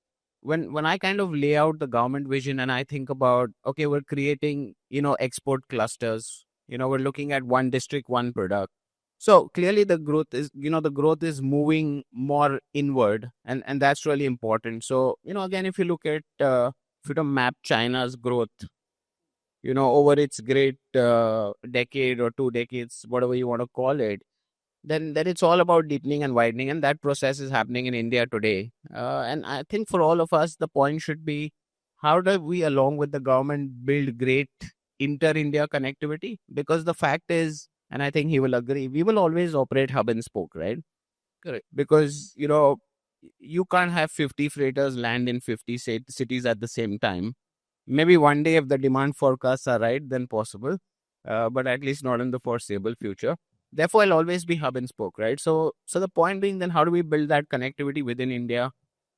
[SPEAKER 7] when I kind of lay out the government vision and I think about, okay, we're creating, export clusters, we're looking at one district, one product. So clearly the growth is moving more inward, and that's really important. So, again, if you look at, if you don't map China's growth, over its great decade or 2 decades, whatever you want to call it, then it's all about deepening and widening, and that process is happening in India today. And I think for all of us, the point should be, how do we, along with the government, build great inter-India connectivity? Because the fact is, and I think he will agree, we will always operate hub and spoke, right?
[SPEAKER 2] Correct.
[SPEAKER 7] Because, you can't have 50 freighters land in 50 cities at the same time. Maybe one day, if the demand forecasts are right, then possible, but at least not in the foreseeable future. Therefore, I'll always be hub and spoke, right? So the point being, then how do we build that connectivity within India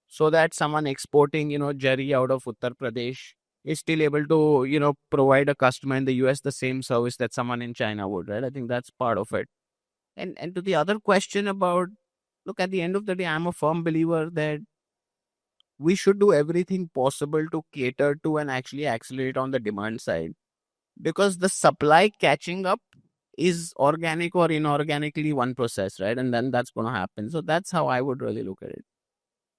[SPEAKER 7] so that someone exporting, jerry out of Uttar Pradesh is still able to, provide a customer in the US the same service that someone in China would, right? I think that's part of it. And to the other question about, look, at the end of the day, I'm a firm believer that we should do everything possible to cater to and actually accelerate on the demand side, because the supply catching up is organic or inorganically one process, right? And then that's going to happen. So that's how I would really look at it.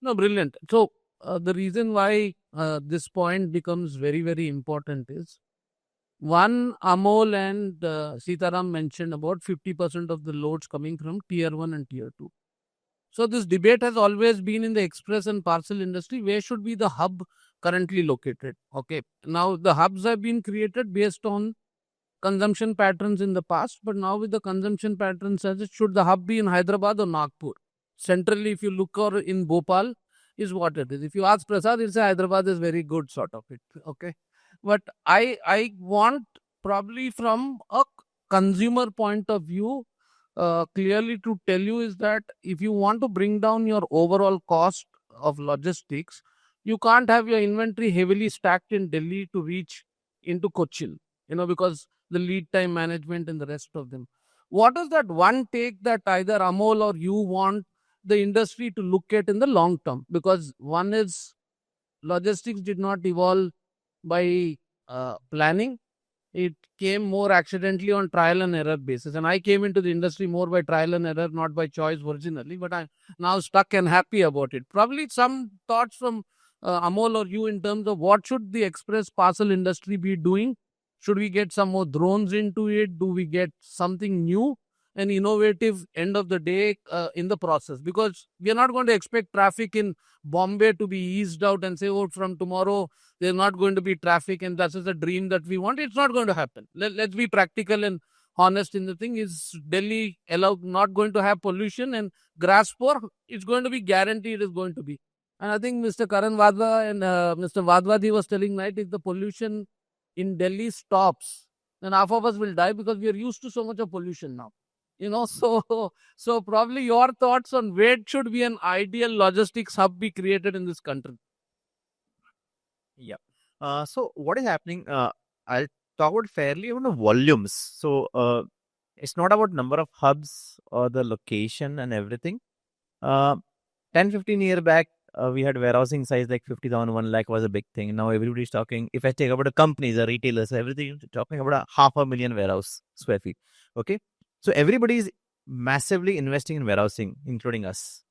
[SPEAKER 2] No, brilliant. So the reason why this point becomes very, very important is, one, Amol and Sitaram mentioned about 50% of the loads coming from tier 1 and tier 2. So this debate has always been in the express and parcel industry, where should be the hub currently located? Okay. Now the hubs have been created based on consumption patterns in the past, but now with the consumption patterns as it, should the hub be in Hyderabad or Nagpur? Centrally, if you look, or in Bhopal, is what it is. If you ask Prasad, he'll say Hyderabad is very good, sort of it. Okay. But I want, probably from a consumer point of view, clearly to tell you is that if you want to bring down your overall cost of logistics, you can't have your inventory heavily stacked in Delhi to reach into Cochin, because the lead time management and the rest of them. What is that one take that either Amol or you want the industry to look at in the long term? Because one is, logistics did not evolve by planning. It came more accidentally on trial and error basis. And I came into the industry more by trial and error, not by choice originally, but I'm now stuck and happy about it. Probably some thoughts from Amol or you in terms of what should the express parcel industry be doing? Should we get some more drones into it? Do we get something new and innovative end of the day in the process? Because we are not going to expect traffic in Bombay to be eased out and say, oh, from tomorrow there's not going to be traffic and that is a dream that we want. It's not going to happen. Let's be practical and honest in the thing. Is Delhi not going to have pollution? And Graspur, it's going to be guaranteed is going to be. And I think Mr. Karan Wadhwa and Mr. Wadhwadi was telling, right, if the pollution in Delhi stops, then half of us will die, because we are used to so much of pollution now. So probably your thoughts on where should be an ideal logistics hub be created in this country?
[SPEAKER 4] Yeah. So what is happening? I'll talk about fairly about the volumes. So it's not about number of hubs or the location and everything. 10-15 years back, we had warehousing size like 50,000, 1 lakh was a big thing. Now everybody's talking, if I take about the companies, the retailers, everything, talking about a 500,000 warehouse square feet. Okay. So everybody is massively investing in warehousing, including us.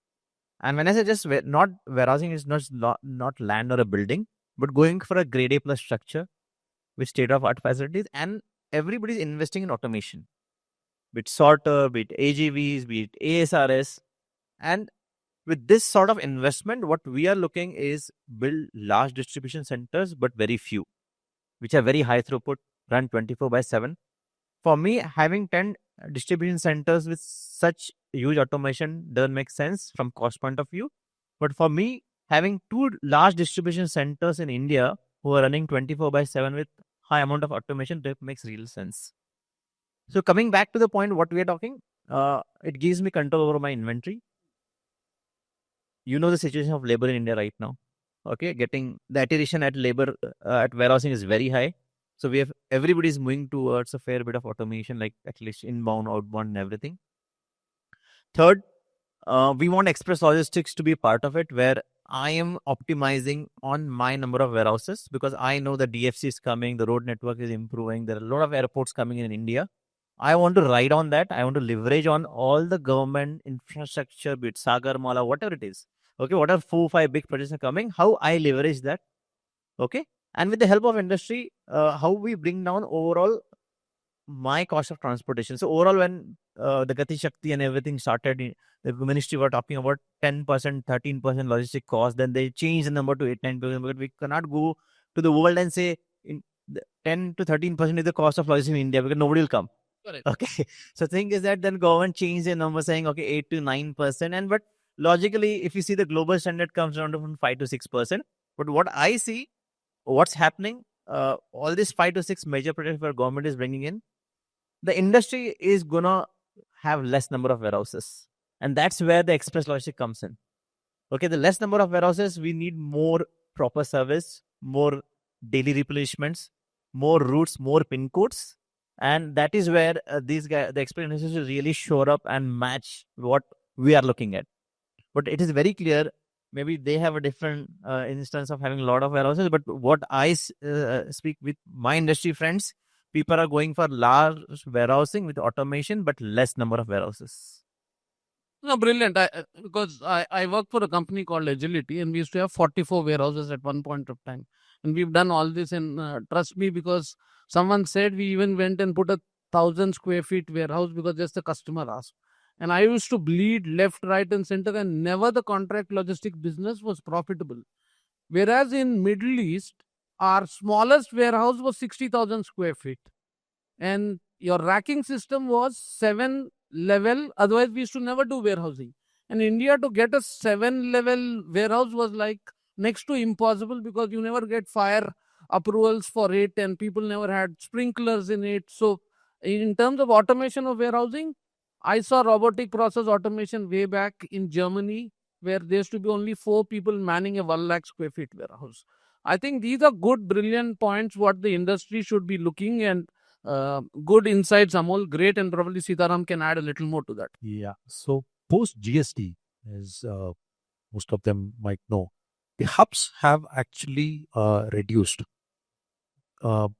[SPEAKER 4] And when I say just not warehousing, is not land or a building, but going for a grade A plus structure with state-of-art facilities, and everybody's investing in automation, be it sorter, be it AGVs, be it ASRS. And with this sort of investment, what we are looking is build large distribution centers, but very few, which are very high throughput, run 24/7. For me, having 10 distribution centers with such huge automation doesn't make sense from cost point of view. But for me, having two large distribution centers in India who are running 24/7 with high amount of automation, that makes real sense. So coming back to the point, what we are talking, it gives me control over my inventory. You know the situation of labor in India right now. Okay, getting the attrition at labor at warehousing is very high. So we have everybody is moving towards a fair bit of automation, like at least inbound, outbound, and everything. Third, we want express logistics to be part of it, where I am optimizing on my number of warehouses because I know the DFC is coming, the road network is improving, there are a lot of airports coming in India. I want to ride on that. I want to leverage on all the government infrastructure, be it Sagar Mala, whatever it is. Okay, what are 4-5 big projects are coming? How I leverage that? Okay, and with the help of industry, how we bring down overall my cost of transportation. So overall, when the Gati Shakti and everything started, the ministry were talking about 10%, 13% logistic cost. Then they changed the number to 8-9%. But we cannot go to the world and say 10 to 13% is the cost of logistics in India because nobody will come.
[SPEAKER 2] Correct.
[SPEAKER 4] Okay. So thing is that then government changed the number saying, okay, 8 to 9%. And but logically, if you see the global standard comes down to 5 to 6%. But what I see, what's happening, all these 5 to 6 major projects where government is bringing in, the industry is gonna have less number of warehouses. And that's where the express logistic comes in. Okay, the less number of warehouses, we need more proper service, more daily replenishments, more routes, more pin codes. And that is where these guys, the express industry really show up and match what we are looking at. But it is very clear, maybe they have a different instance of having a lot of warehouses. But what I speak with my industry friends, people are going for large warehousing with automation, but less number of warehouses.
[SPEAKER 2] No, brilliant. Because I work for a company called Agility, and we used to have 44 warehouses at one point of time. And we've done all this, and trust me, because someone said we even went and put 1,000 square feet warehouse because just the customer asked. And I used to bleed left, right, and center, and never the contract logistics business was profitable. Whereas in Middle East, our smallest warehouse was 60,000 square feet. And your racking system was 7 level. Otherwise, we used to never do warehousing. And India, to get a 7 level warehouse was like next to impossible because you never get fire approvals for it and people never had sprinklers in it. So in terms of automation of warehousing, I saw robotic process automation way back in Germany, where there used to be only 4 people manning a 1 lakh square feet warehouse. I think these are good, brilliant points what the industry should be looking, and good insights, Amol. Great, and probably Sitaram can add a little more to that.
[SPEAKER 3] Yeah. So post GST, as most of them might know, the hubs have actually reduced. So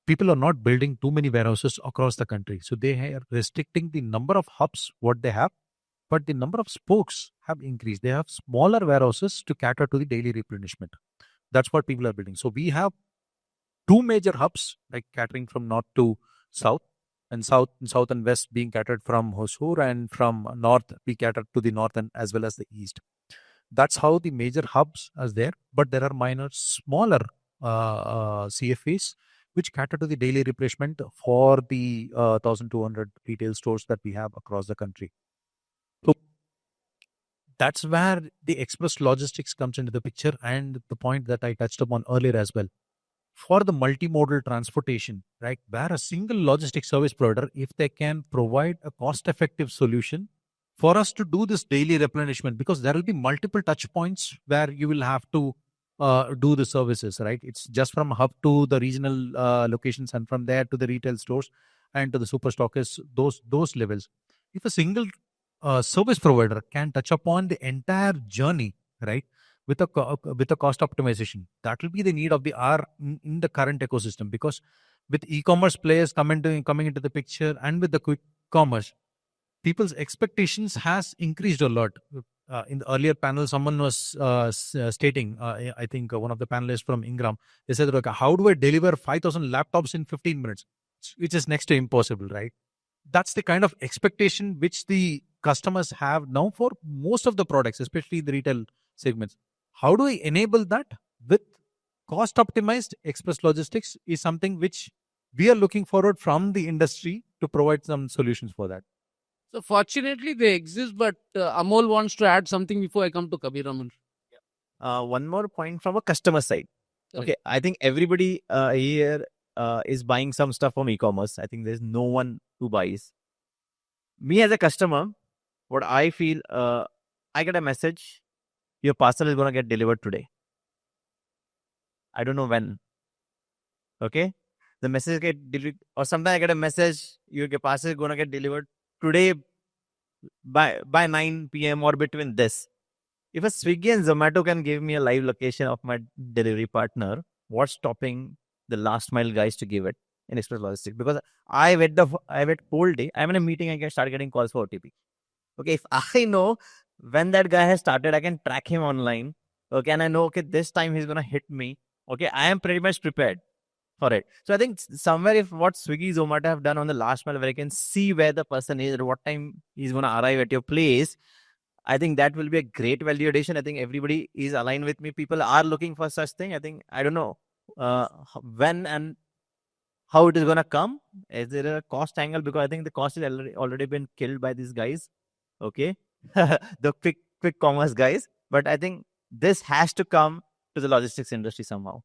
[SPEAKER 3] people are not building too many warehouses across the country. So they are restricting the number of hubs what they have, but the number of spokes have increased. They have smaller warehouses to cater to the daily replenishment. That's what people are building. So we have 2 major hubs, like catering from north to south, and south and west being catered from Hosur, and from north we cater to the north and as well as the east. That's how the major hubs are there. But there are minor, smaller CFAs which cater to the daily replenishment for the 1,200 retail stores that we have across the country. So that's where the express logistics comes into the picture, and the point that I touched upon earlier as well. For the multimodal transportation, right, where a single logistic service provider, if they can provide a cost-effective solution for us to do this daily replenishment, because there will be multiple touch points where you will have to do the services, right? It's just from hub to the regional locations, and from there to the retail stores and to the super stockists, those levels. If a single service provider can touch upon the entire journey, right, with a cost optimization, that will be the need of the hour in the current ecosystem. Because with e-commerce players coming into the picture, and with the quick commerce, people's expectations has increased a lot. In the earlier panel, someone was stating, I think one of the panelists from Ingram, they said, okay, how do I deliver 5,000 laptops in 15 minutes? Which is next to impossible, right? That's the kind of expectation which the customers have now for most of the products, especially the retail segments. How do I enable that with cost optimized express logistics is something which we are looking forward from the industry to provide some solutions for that.
[SPEAKER 2] So fortunately they exist, but Amol wants to add something before I come to Kabir Raman.
[SPEAKER 7] Yeah.
[SPEAKER 4] one more point from a customer side.
[SPEAKER 2] Correct.
[SPEAKER 4] Okay, I think everybody here is buying some stuff from e-commerce. I think there's no one who buys. Me as a customer, what I feel, I get a message, your parcel is going to get delivered today. I don't know when. Okay, the message get delivered, or sometimes I get a message, your parcel is going to get delivered today by 9 p.m. or between this. If a Swiggy and Zomato can give me a live location of my delivery partner, what's stopping the last mile guys to give it in Express Logistics? Because I wait whole day. I'm in a meeting. I can start getting calls for OTP. Okay, if I know when that guy has started, I can track him online. Okay, and I know this time he's gonna hit me. Okay, I am pretty much prepared for it. So I think somewhere if what Swiggy, Zomato have done on the last mile, where I can see where the person is, at what time he's gonna arrive at your place, I think that will be a great value addition. I think everybody is aligned with me. People are looking for such thing. I think, I don't know when and how it is going to come. Is there a cost angle? Because I think the cost is already been killed by these guys. Okay. The quick commerce guys. But I think this has to come to the logistics industry somehow.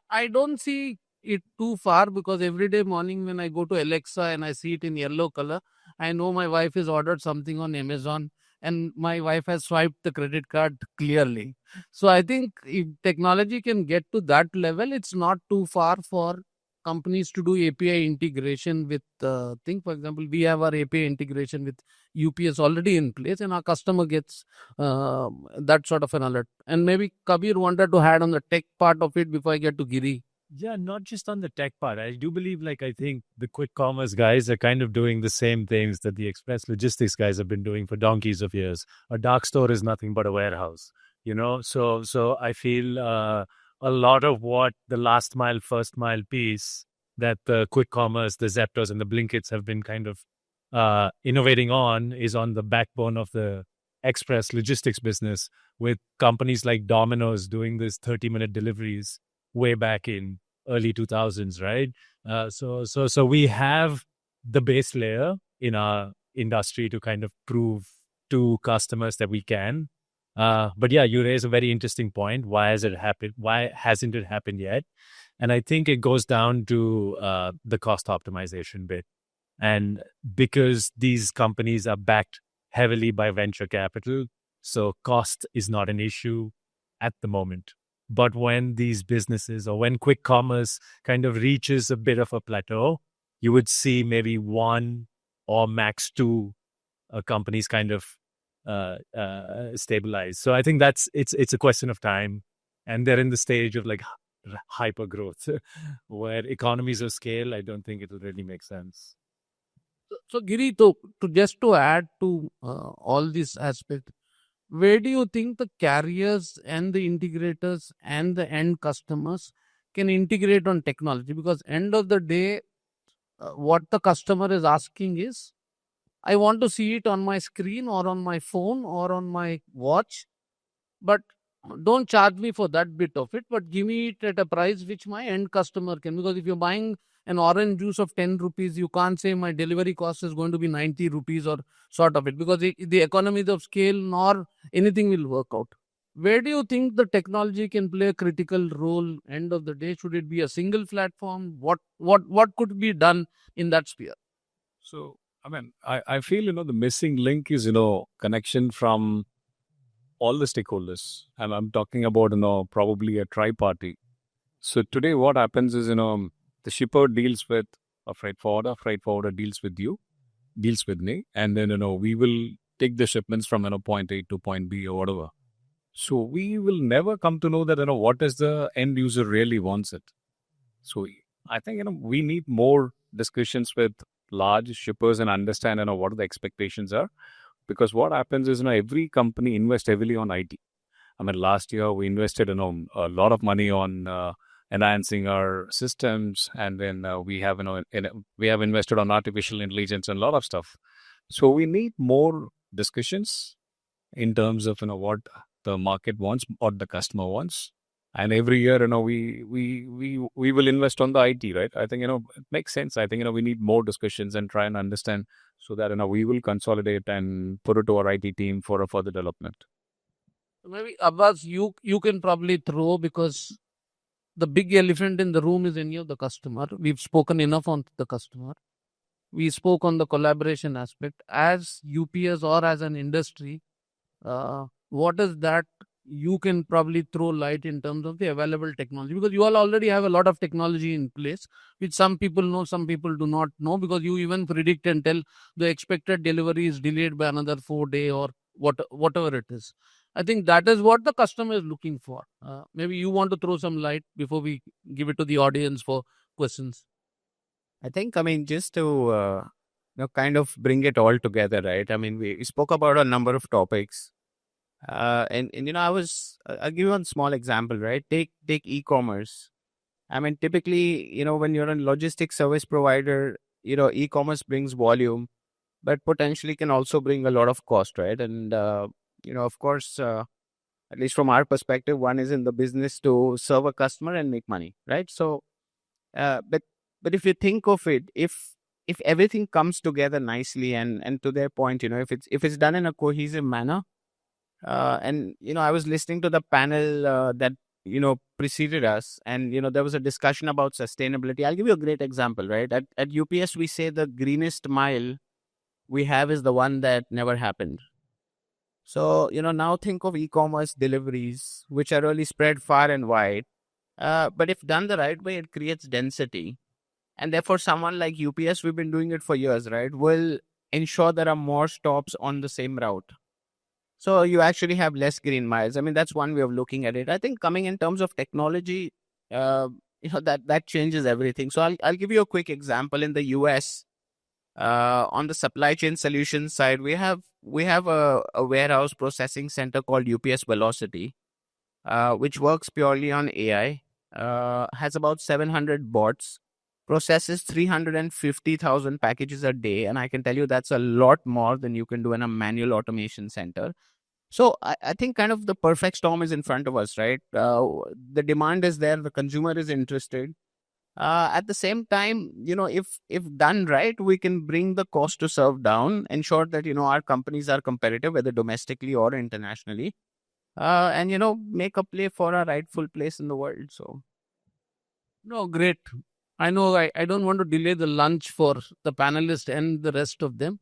[SPEAKER 2] I don't see it too far, because every day morning when I go to Alexa and I see it in yellow color, I know my wife has ordered something on Amazon and my wife has swiped the credit card clearly. So I think if technology can get to that level, it's not too far for companies to do API integration with thing. For example, we have our API integration with UPS already in place, and our customer gets that sort of an alert. And maybe Kabir wanted to add on the tech part of it before I get to Giri.
[SPEAKER 5] Yeah, not just on the tech part. I do believe, I think the quick commerce guys are kind of doing the same things that the express logistics guys have been doing for donkeys of years. A dark store is nothing but a warehouse, So I feel a lot of what the last mile, first mile piece that the quick commerce, the Zeptos and the Blinkits have been kind of innovating on is on the backbone of the express logistics business, with companies like Domino's doing this 30-minute deliveries way back in early 2000s, right? So we have the base layer in our industry to kind of prove to customers that we can. But yeah, you raise a very interesting point. Why has it happened? Why hasn't it happened yet? And I think it goes down to the cost optimization bit. And because these companies are backed heavily by venture capital, so cost is not an issue at the moment. But when these businesses, or when quick commerce kind of reaches a bit of a plateau, you would see maybe one or max two companies kind of stabilize. So I think it's a question of time, and they're in the stage of hyper growth, where economies of scale, I don't think it will really make sense.
[SPEAKER 2] So Giri, to add to all this aspect, where do you think the carriers and the integrators and the end customers can integrate on technology? Because end of the day, what the customer is asking is, I want to see it on my screen or on my phone or on my watch, but don't charge me for that bit of it, but give me it at a price which my end customer can. Because if you're buying an orange juice of 10 rupees, you can't say my delivery cost is going to be 90 rupees or sort of it, because the economies of scale nor anything will work out. Where do you think the technology can play a critical role end of the day? Should it be a single platform? What could be done in that sphere?
[SPEAKER 6] So, I feel, the missing link is, connection from all the stakeholders. And I'm talking about, probably a tri-party. So today what happens is, the shipper deals with a freight forwarder deals with you, deals with me, and then, we will take the shipments from, point A to point B or whatever. So we will never come to know that, what is the end user really wants it. So I think, we need more discussions with large shippers and understand, what the expectations are. Because what happens is, every company invests heavily on IT. Last year we invested, a lot of money on enhancing our systems, and then we have, we have invested on artificial intelligence and a lot of stuff. So we need more discussions in terms of, what the market wants or the customer wants. And every year, we will invest on the IT, right? I think, it makes sense. I think, we need more discussions and try and understand, so that, we will consolidate and put it to our IT team for a further development.
[SPEAKER 2] Maybe Abbas, you can probably throw, because the big elephant in the room is any of the customer. We've spoken enough on the customer. We spoke on the collaboration aspect. As UPS or as an industry, what is that you can probably throw light in terms of the available technology? Because you all already have a lot of technology in place, which some people know, some people do not know, because you even predict and tell the expected delivery is delayed by another 4 day or whatever it is. I think that is what the customer is looking for. Maybe you want to throw some light before we give it to the audience for questions.
[SPEAKER 7] I think, I mean, just to kind of bring it all together, right? I mean, we spoke about a number of topics, and I'll give you one small example, right? Take e-commerce. I mean, typically, when you're a logistics service provider, e-commerce brings volume, but potentially can also bring a lot of cost, right? And of course, at least from our perspective, one is in the business to serve a customer and make money, right? So, but if you think of it, if everything comes together nicely, and to their point, if it's done in a cohesive manner, and I was listening to the panel that preceded us, and there was a discussion about sustainability. I'll give you a great example, right? At UPS, we say the greenest mile we have is the one that never happened. So now think of e-commerce deliveries, which are really spread far and wide, but if done the right way, it creates density. And therefore, someone like UPS, we've been doing it for years, right, will ensure there are more stops on the same route. So you actually have less green miles. I mean, that's one way of looking at it. I think coming in terms of technology, that changes everything. So I'll give you a quick example. In the US, on the supply chain solutions side, we have a warehouse processing center called UPS Velocity, which works purely on AI, has about 700 bots, processes 350,000 packages a day. And I can tell you that's a lot more than you can do in a manual automation center. So I think kind of the perfect storm is in front of us, right? The demand is there, the consumer is interested. At the same time, if done right, we can bring the cost to serve down, ensure that our companies are competitive, whether domestically or internationally, and make a play for a rightful place in the world. So,
[SPEAKER 2] No, great. I know I don't want to delay the lunch for the panelists and the rest of them.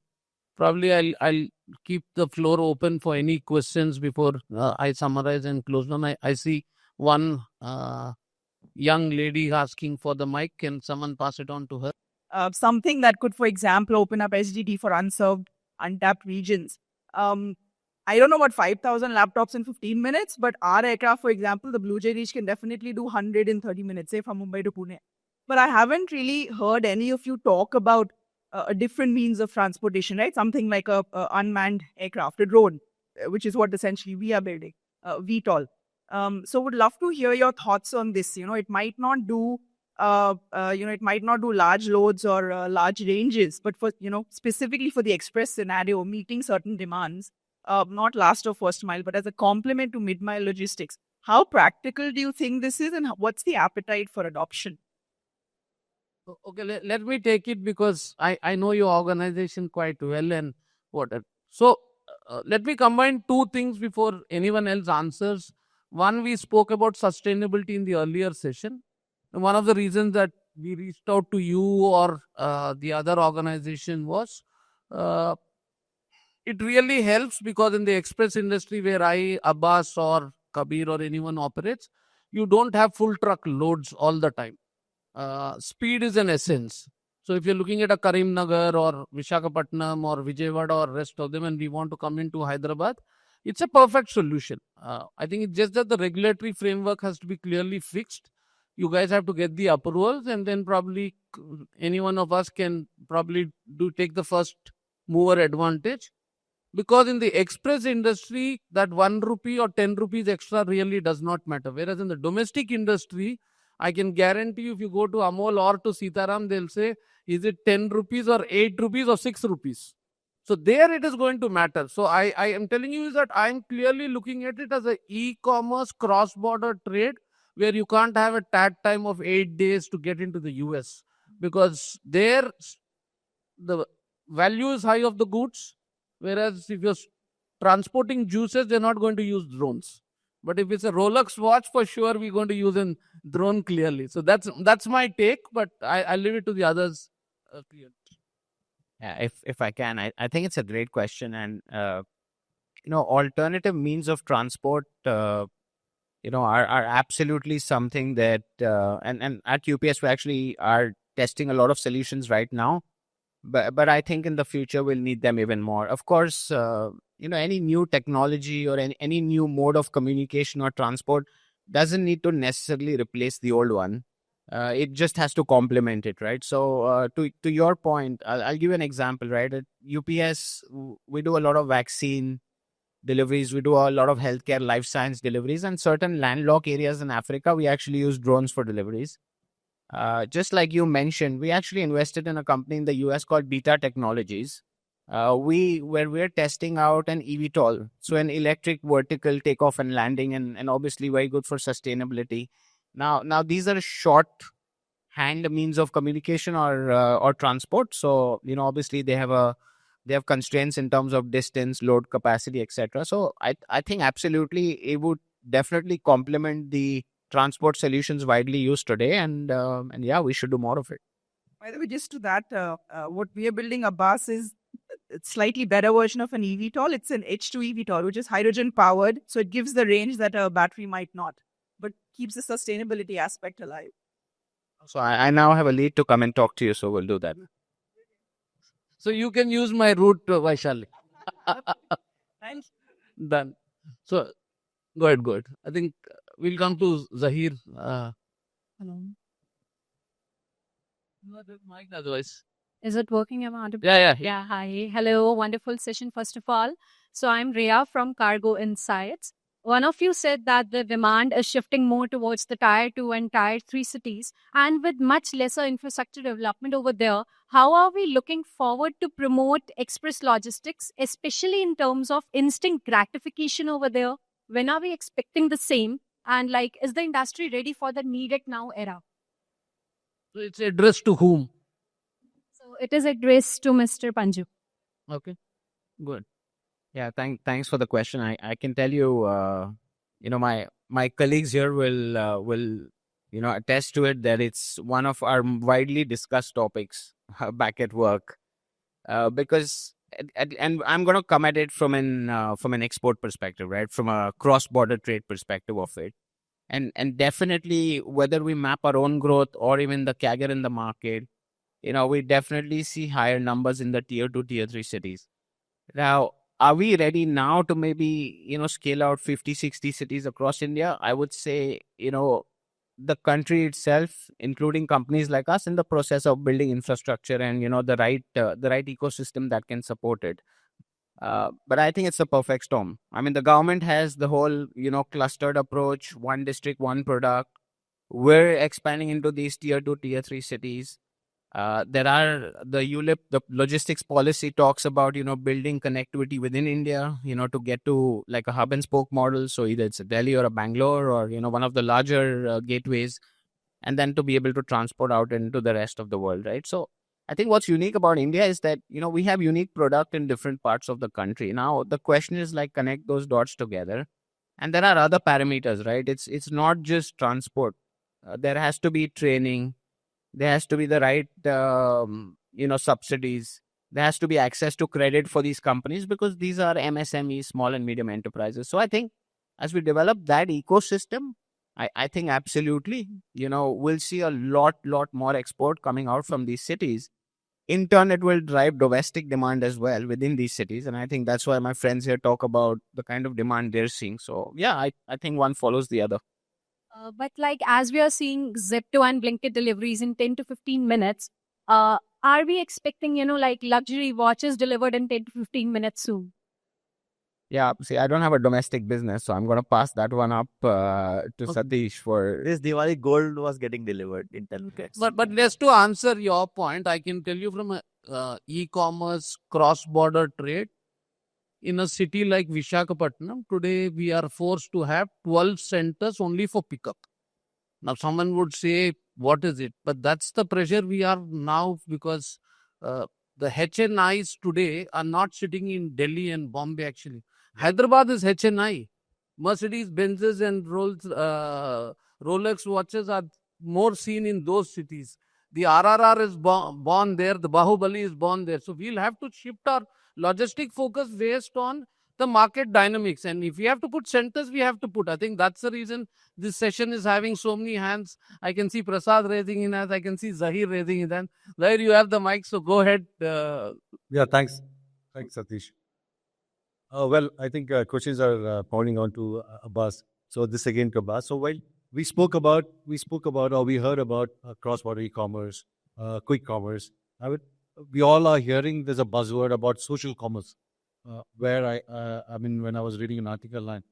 [SPEAKER 2] Probably I'll keep the floor open for any questions before I summarize and close down. I see one young lady asking for the mic. Can someone pass it on to her?
[SPEAKER 8] Something that could, for example, open up SGD for unserved, untapped regions. I don't know about 5,000 laptops in 15 minutes, but our aircraft, for example, the Blue Jay Reach can definitely do 100 in 30 minutes, say from Mumbai to Pune. But I haven't really heard any of you talk about a different means of transportation, right? Something like a unmanned aircraft, a drone, which is what essentially we are building, VTOL. So would love to hear your thoughts on this. It might not do it might not do large loads or large ranges, but for, specifically for the express scenario, meeting certain demands, not last or first mile, but as a complement to mid-mile logistics. How practical do you think this is, and what's the appetite for adoption?
[SPEAKER 2] Okay, let me take it, because I know your organization quite well and what. So let me combine two things before anyone else answers. One, we spoke about sustainability in the earlier session. And one of the reasons that we reached out to you or the other organization was it really helps, because in the express industry where I, Abbas or Kabir or anyone operates, you don't have full truck loads all the time. Speed is an essence. So if you're looking at a Karimnagar or Visakhapatnam or Vijayawada or rest of them, and we want to come into Hyderabad, it's a perfect solution. I think it's just that the regulatory framework has to be clearly fixed. You guys have to get the approvals, and then probably any one of us can probably take the first mover advantage. Because in the express industry, that 1 rupee or 10 rupees extra really does not matter. Whereas in the domestic industry, I can guarantee you, if you go to Amol or to Sitaram, they'll say, is it 10 rupees or 8 rupees or 6 rupees? So there it is going to matter. So I am telling you is that I'm clearly looking at it as an e-commerce cross-border trade, where you can't have a tag time of 8 days to get into the US, because there the value is high of the goods. Whereas if you're transporting juices, they're not going to use drones. But if it's a Rolex watch, for sure we're going to use a drone clearly. So that's my take, but I'll leave it to the others. Clearly.
[SPEAKER 7] Yeah, if I can, I think it's a great question, and alternative means of transport, are absolutely something that, and at UPS we actually are testing a lot of solutions right now, but I think in the future we'll need them even more. Of course, any new technology or any new mode of communication or transport doesn't need to necessarily replace the old one. It just has to complement it, right? So to your point, I'll give you an example, right? At UPS, we do a lot of vaccine deliveries, we do a lot of healthcare, life science deliveries, and certain landlocked areas in Africa, we actually use drones for deliveries. Just like you mentioned, we actually invested in a company in the US called Beta Technologies. We're testing out an eVTOL, so an electric vertical takeoff and landing, and obviously very good for sustainability. Now these are short hand means of communication or transport. So obviously they have constraints in terms of distance, load capacity, etc. So I think absolutely it would definitely complement the transport solutions widely used today, and yeah, we should do more of it.
[SPEAKER 8] By the way, just to that, what we are building a bus is a slightly better version of an eVTOL. It's an H2 eVTOL, which is hydrogen powered. So it gives the range that a battery might not, but keeps the sustainability aspect alive.
[SPEAKER 7] So I now have a lead to come and talk to you, so we'll do that.
[SPEAKER 2] So you can use my route, Vaishali.
[SPEAKER 8] Thanks.
[SPEAKER 2] Done. So go ahead. I think we'll come to Zahir.
[SPEAKER 9] Hello.
[SPEAKER 2] No, the mic otherwise.
[SPEAKER 9] Is it working? Am I audible?
[SPEAKER 2] Yeah.
[SPEAKER 9] Yeah, hi. Hello. Wonderful session, first of all. So I'm Rhea from Cargo Insights. One of you said that the demand is shifting more towards the Tier 2 and Tier 3 cities, and with much lesser infrastructure development over there, how are we looking forward to promote express logistics, especially in terms of instant gratification over there? When are we expecting the same? And is the industry ready for the need it now era?
[SPEAKER 2] So it's addressed to whom?
[SPEAKER 9] So it is addressed to Mr. Panju.
[SPEAKER 2] Okay. Good.
[SPEAKER 7] Yeah, thanks for the question. I can tell you, my colleagues here will attest to it that it's one of our widely discussed topics back at work, because and I'm going to come at it from an export perspective, right? From a cross-border trade perspective of it, and definitely whether we map our own growth or even the CAGR in the market, we definitely see higher numbers in the Tier 2, Tier 3 cities. Now, are we ready now to maybe, scale out 50, 60 cities across India? I would say, the country itself, including companies like us, in the process of building infrastructure and, the right ecosystem that can support it. But I think it's a perfect storm. I mean, the government has the whole, clustered approach, one district, one product. We're expanding into these Tier 2, Tier 3 cities. There are the ULIP, the logistics policy talks about, building connectivity within India, to get to like a hub and spoke model. So either it's a Delhi or a Bangalore or, one of the larger gateways, and then to be able to transport out into the rest of the world, right? So I think what's unique about India is that, we have unique product in different parts of the country. Now, the question is connect those dots together. And there are other parameters, right? It's not just transport. There has to be training. There has to be the right, subsidies. There has to be access to credit for these companies because these are MSMEs, small and medium enterprises. So I think as we develop that ecosystem, I think absolutely, we'll see a lot more export coming out from these cities. In turn, it will drive domestic demand as well within these cities. And I think that's why my friends here talk about the kind of demand they're seeing. So yeah, I think one follows the other.
[SPEAKER 9] But as we are seeing Zepto and Blinkit deliveries in 10 to 15 minutes, are we expecting, luxury watches delivered in 10 to 15 minutes soon?
[SPEAKER 7] Yeah, see, I don't have a domestic business, so I'm going to pass that one up to Satish for...
[SPEAKER 4] This Diwali gold was getting delivered in 10 minutes.
[SPEAKER 2] But just to answer your point, I can tell you from a e-commerce cross-border trade, in a city like Visakhapatnam, today we are forced to have 12 centers only for pickup. Now, someone would say, what is it? But that's the pressure we are now because the HNIs today are not sitting in Delhi and Bombay actually. Hyderabad is HNI. Mercedes Benzes and Rolex watches are more seen in those cities. The RRR is born there, the Bahubali is born there. So we'll have to shift our logistic focus based on the market dynamics. And if we have to put centers, we have to put. I think that's the reason this session is having so many hands. I can see Prasad raising his hand. I can see Zahir raising his hand. Zahir, you have the mic, so go ahead.
[SPEAKER 10] Yeah, thanks. Thanks, Satish. Well, I think questions are pointing on to Abbas. So this again to Abbas. So while we spoke about or we heard about cross-border e-commerce, quick commerce. We all are hearing there's a buzzword about social commerce, where I mean, when I was reading an article line,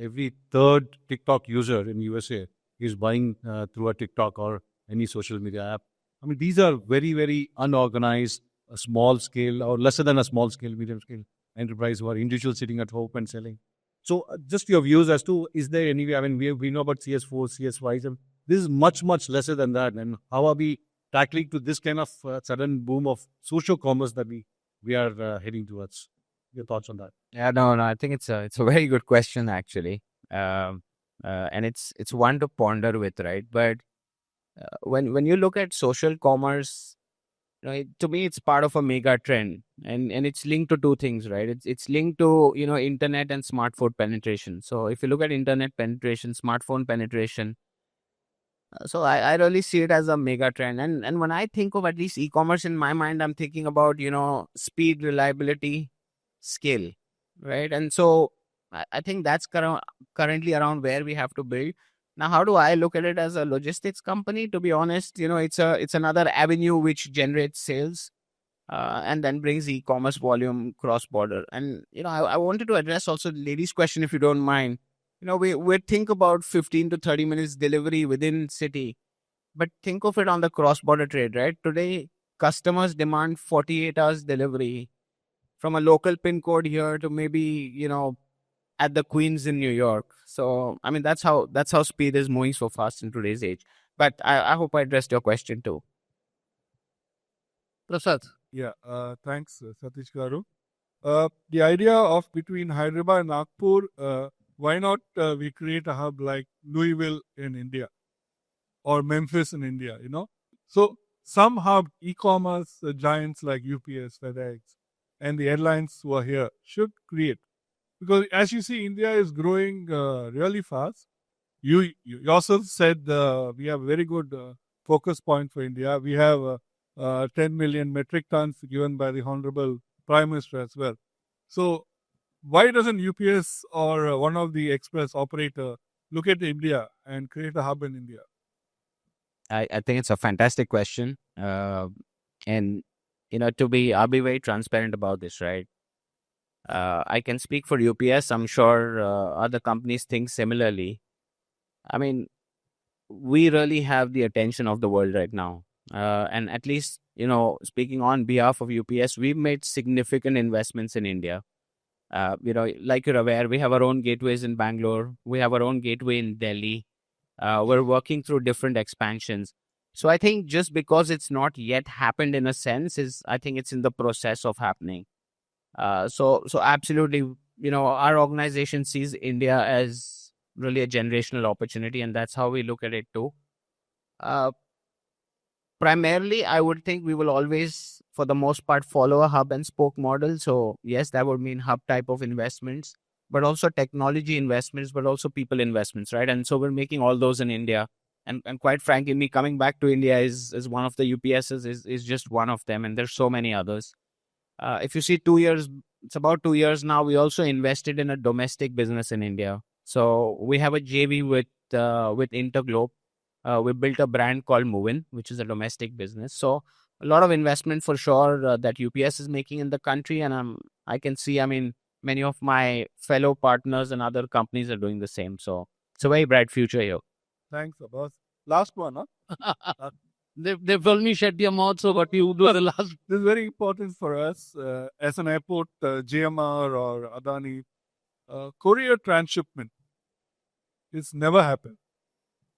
[SPEAKER 10] every third TikTok user in USA is buying through a TikTok or any social media app. I mean, these are very, very unorganized, a small scale or lesser than a small scale, medium scale enterprise who are individuals sitting at home and selling. So just your views as to, is there any way, I mean, we know about CS4, CS5, and this is much, much lesser than that. And how are we tackling to this kind of sudden boom of social commerce that we are heading towards? Your thoughts on that?
[SPEAKER 7] Yeah, no, I think it's a very good question actually, and it's one to ponder with, right? But when you look at social commerce, to me, it's part of a mega trend, and it's linked to two things, right? It's linked to internet and smartphone penetration. So if you look at internet penetration, smartphone penetration, so I really see it as a mega trend. And when I think of at least e-commerce in my mind, I'm thinking about speed, reliability, scale, right? And so I think that's currently around where we have to build. Now, how do I look at it as a logistics company? To be honest, it's another avenue which generates sales and then brings e-commerce volume cross-border. And, I wanted to address also the lady's question, if you don't mind. We think about 15 to 30 minutes delivery within city, but think of it on the cross-border trade, right? Today, customers demand 48 hours delivery from a local pin code here to maybe, at the Queens in New York. So, I mean, that's how speed is moving so fast in today's age. But I hope I addressed your question too.
[SPEAKER 2] Prasad.
[SPEAKER 11] Yeah, thanks, Satish Garu. The idea of between Hyderabad and Nagpur, why not we create a hub like Louisville in India or Memphis in India, So some hub, e-commerce giants like UPS, FedEx, and the airlines who are here should create. Because as you see, India is growing really fast. You yourself said we have a very good focus point for India. We have 10 million metric tons given by the Honorable Prime Minister as well. So why doesn't UPS or one of the express operator look at India and create a hub in India?
[SPEAKER 7] I think it's a fantastic question. And, I'll be very transparent about this, right? I can speak for UPS. I'm sure other companies think similarly. I mean, we really have the attention of the world right now. And at least, speaking on behalf of UPS, we've made significant investments in India. Like you're aware, we have our own gateways in Bangalore. We have our own gateway in Delhi. We're working through different expansions. So I think just because it's not yet happened in a sense I think it's in the process of happening. So absolutely, our organization sees India as really a generational opportunity, and that's how we look at it too. Primarily, I would think we will always, for the most part, follow a hub and spoke model. So yes, that would mean hub type of investments, but also technology investments, but also people investments, right? And so we're making all those in India. And quite frankly, me coming back to India is one of the UPSs is just one of them, and there's so many others. If you see 2 years, it's about 2 years now, we also invested in a domestic business in India. So we have a JV with Interglobe. We built a brand called Movin, which is a domestic business. So a lot of investment for sure that UPS is making in the country. And I can see, many of my fellow partners and other companies are doing the same. So it's a very bright future here.
[SPEAKER 11] Thanks, Abbas. Last one, huh?
[SPEAKER 2] They've only shut their mouth, so what you do the last.
[SPEAKER 11] This is very important for us as an airport, GMR or Adani. Courier transshipment. It's never happened.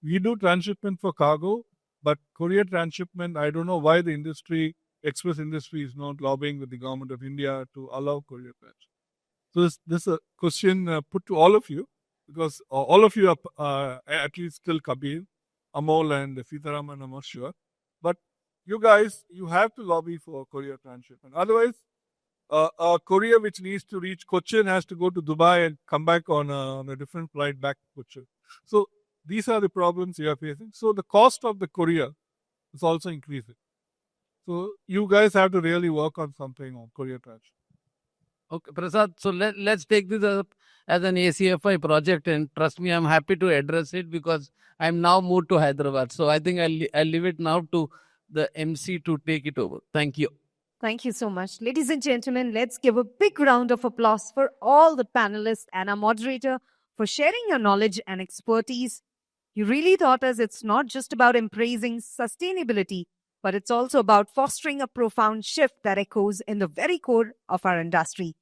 [SPEAKER 11] We do transshipment for cargo, but courier transshipment, I don't know why the express industry is not lobbying with the government of India to allow courier transshipment. So this is a question put to all of you, because all of you are at least still Kabir, Amol and Sitaraman, I'm not sure. But you guys, you have to lobby for courier transshipment. Otherwise, a courier which needs to reach Cochin has to go to Dubai and come back on a different flight back to Cochin. So these are the problems you are facing. So the cost of the courier is also increasing. So you guys have to really work on something on courier transshipment.
[SPEAKER 2] Okay, Prasad. So let's take this up as an ACFI project, and trust me, I'm happy to address it because I'm now moved to Hyderabad. So I think I'll leave it now to the MC to take it over. Thank you.
[SPEAKER 1] Thank you so much. Ladies and gentlemen, let's give a big round of applause for all the panelists and our moderator for sharing your knowledge and expertise. You really taught us it's not just about embracing sustainability, but it's also about fostering a profound shift that echoes in the very core of our industry.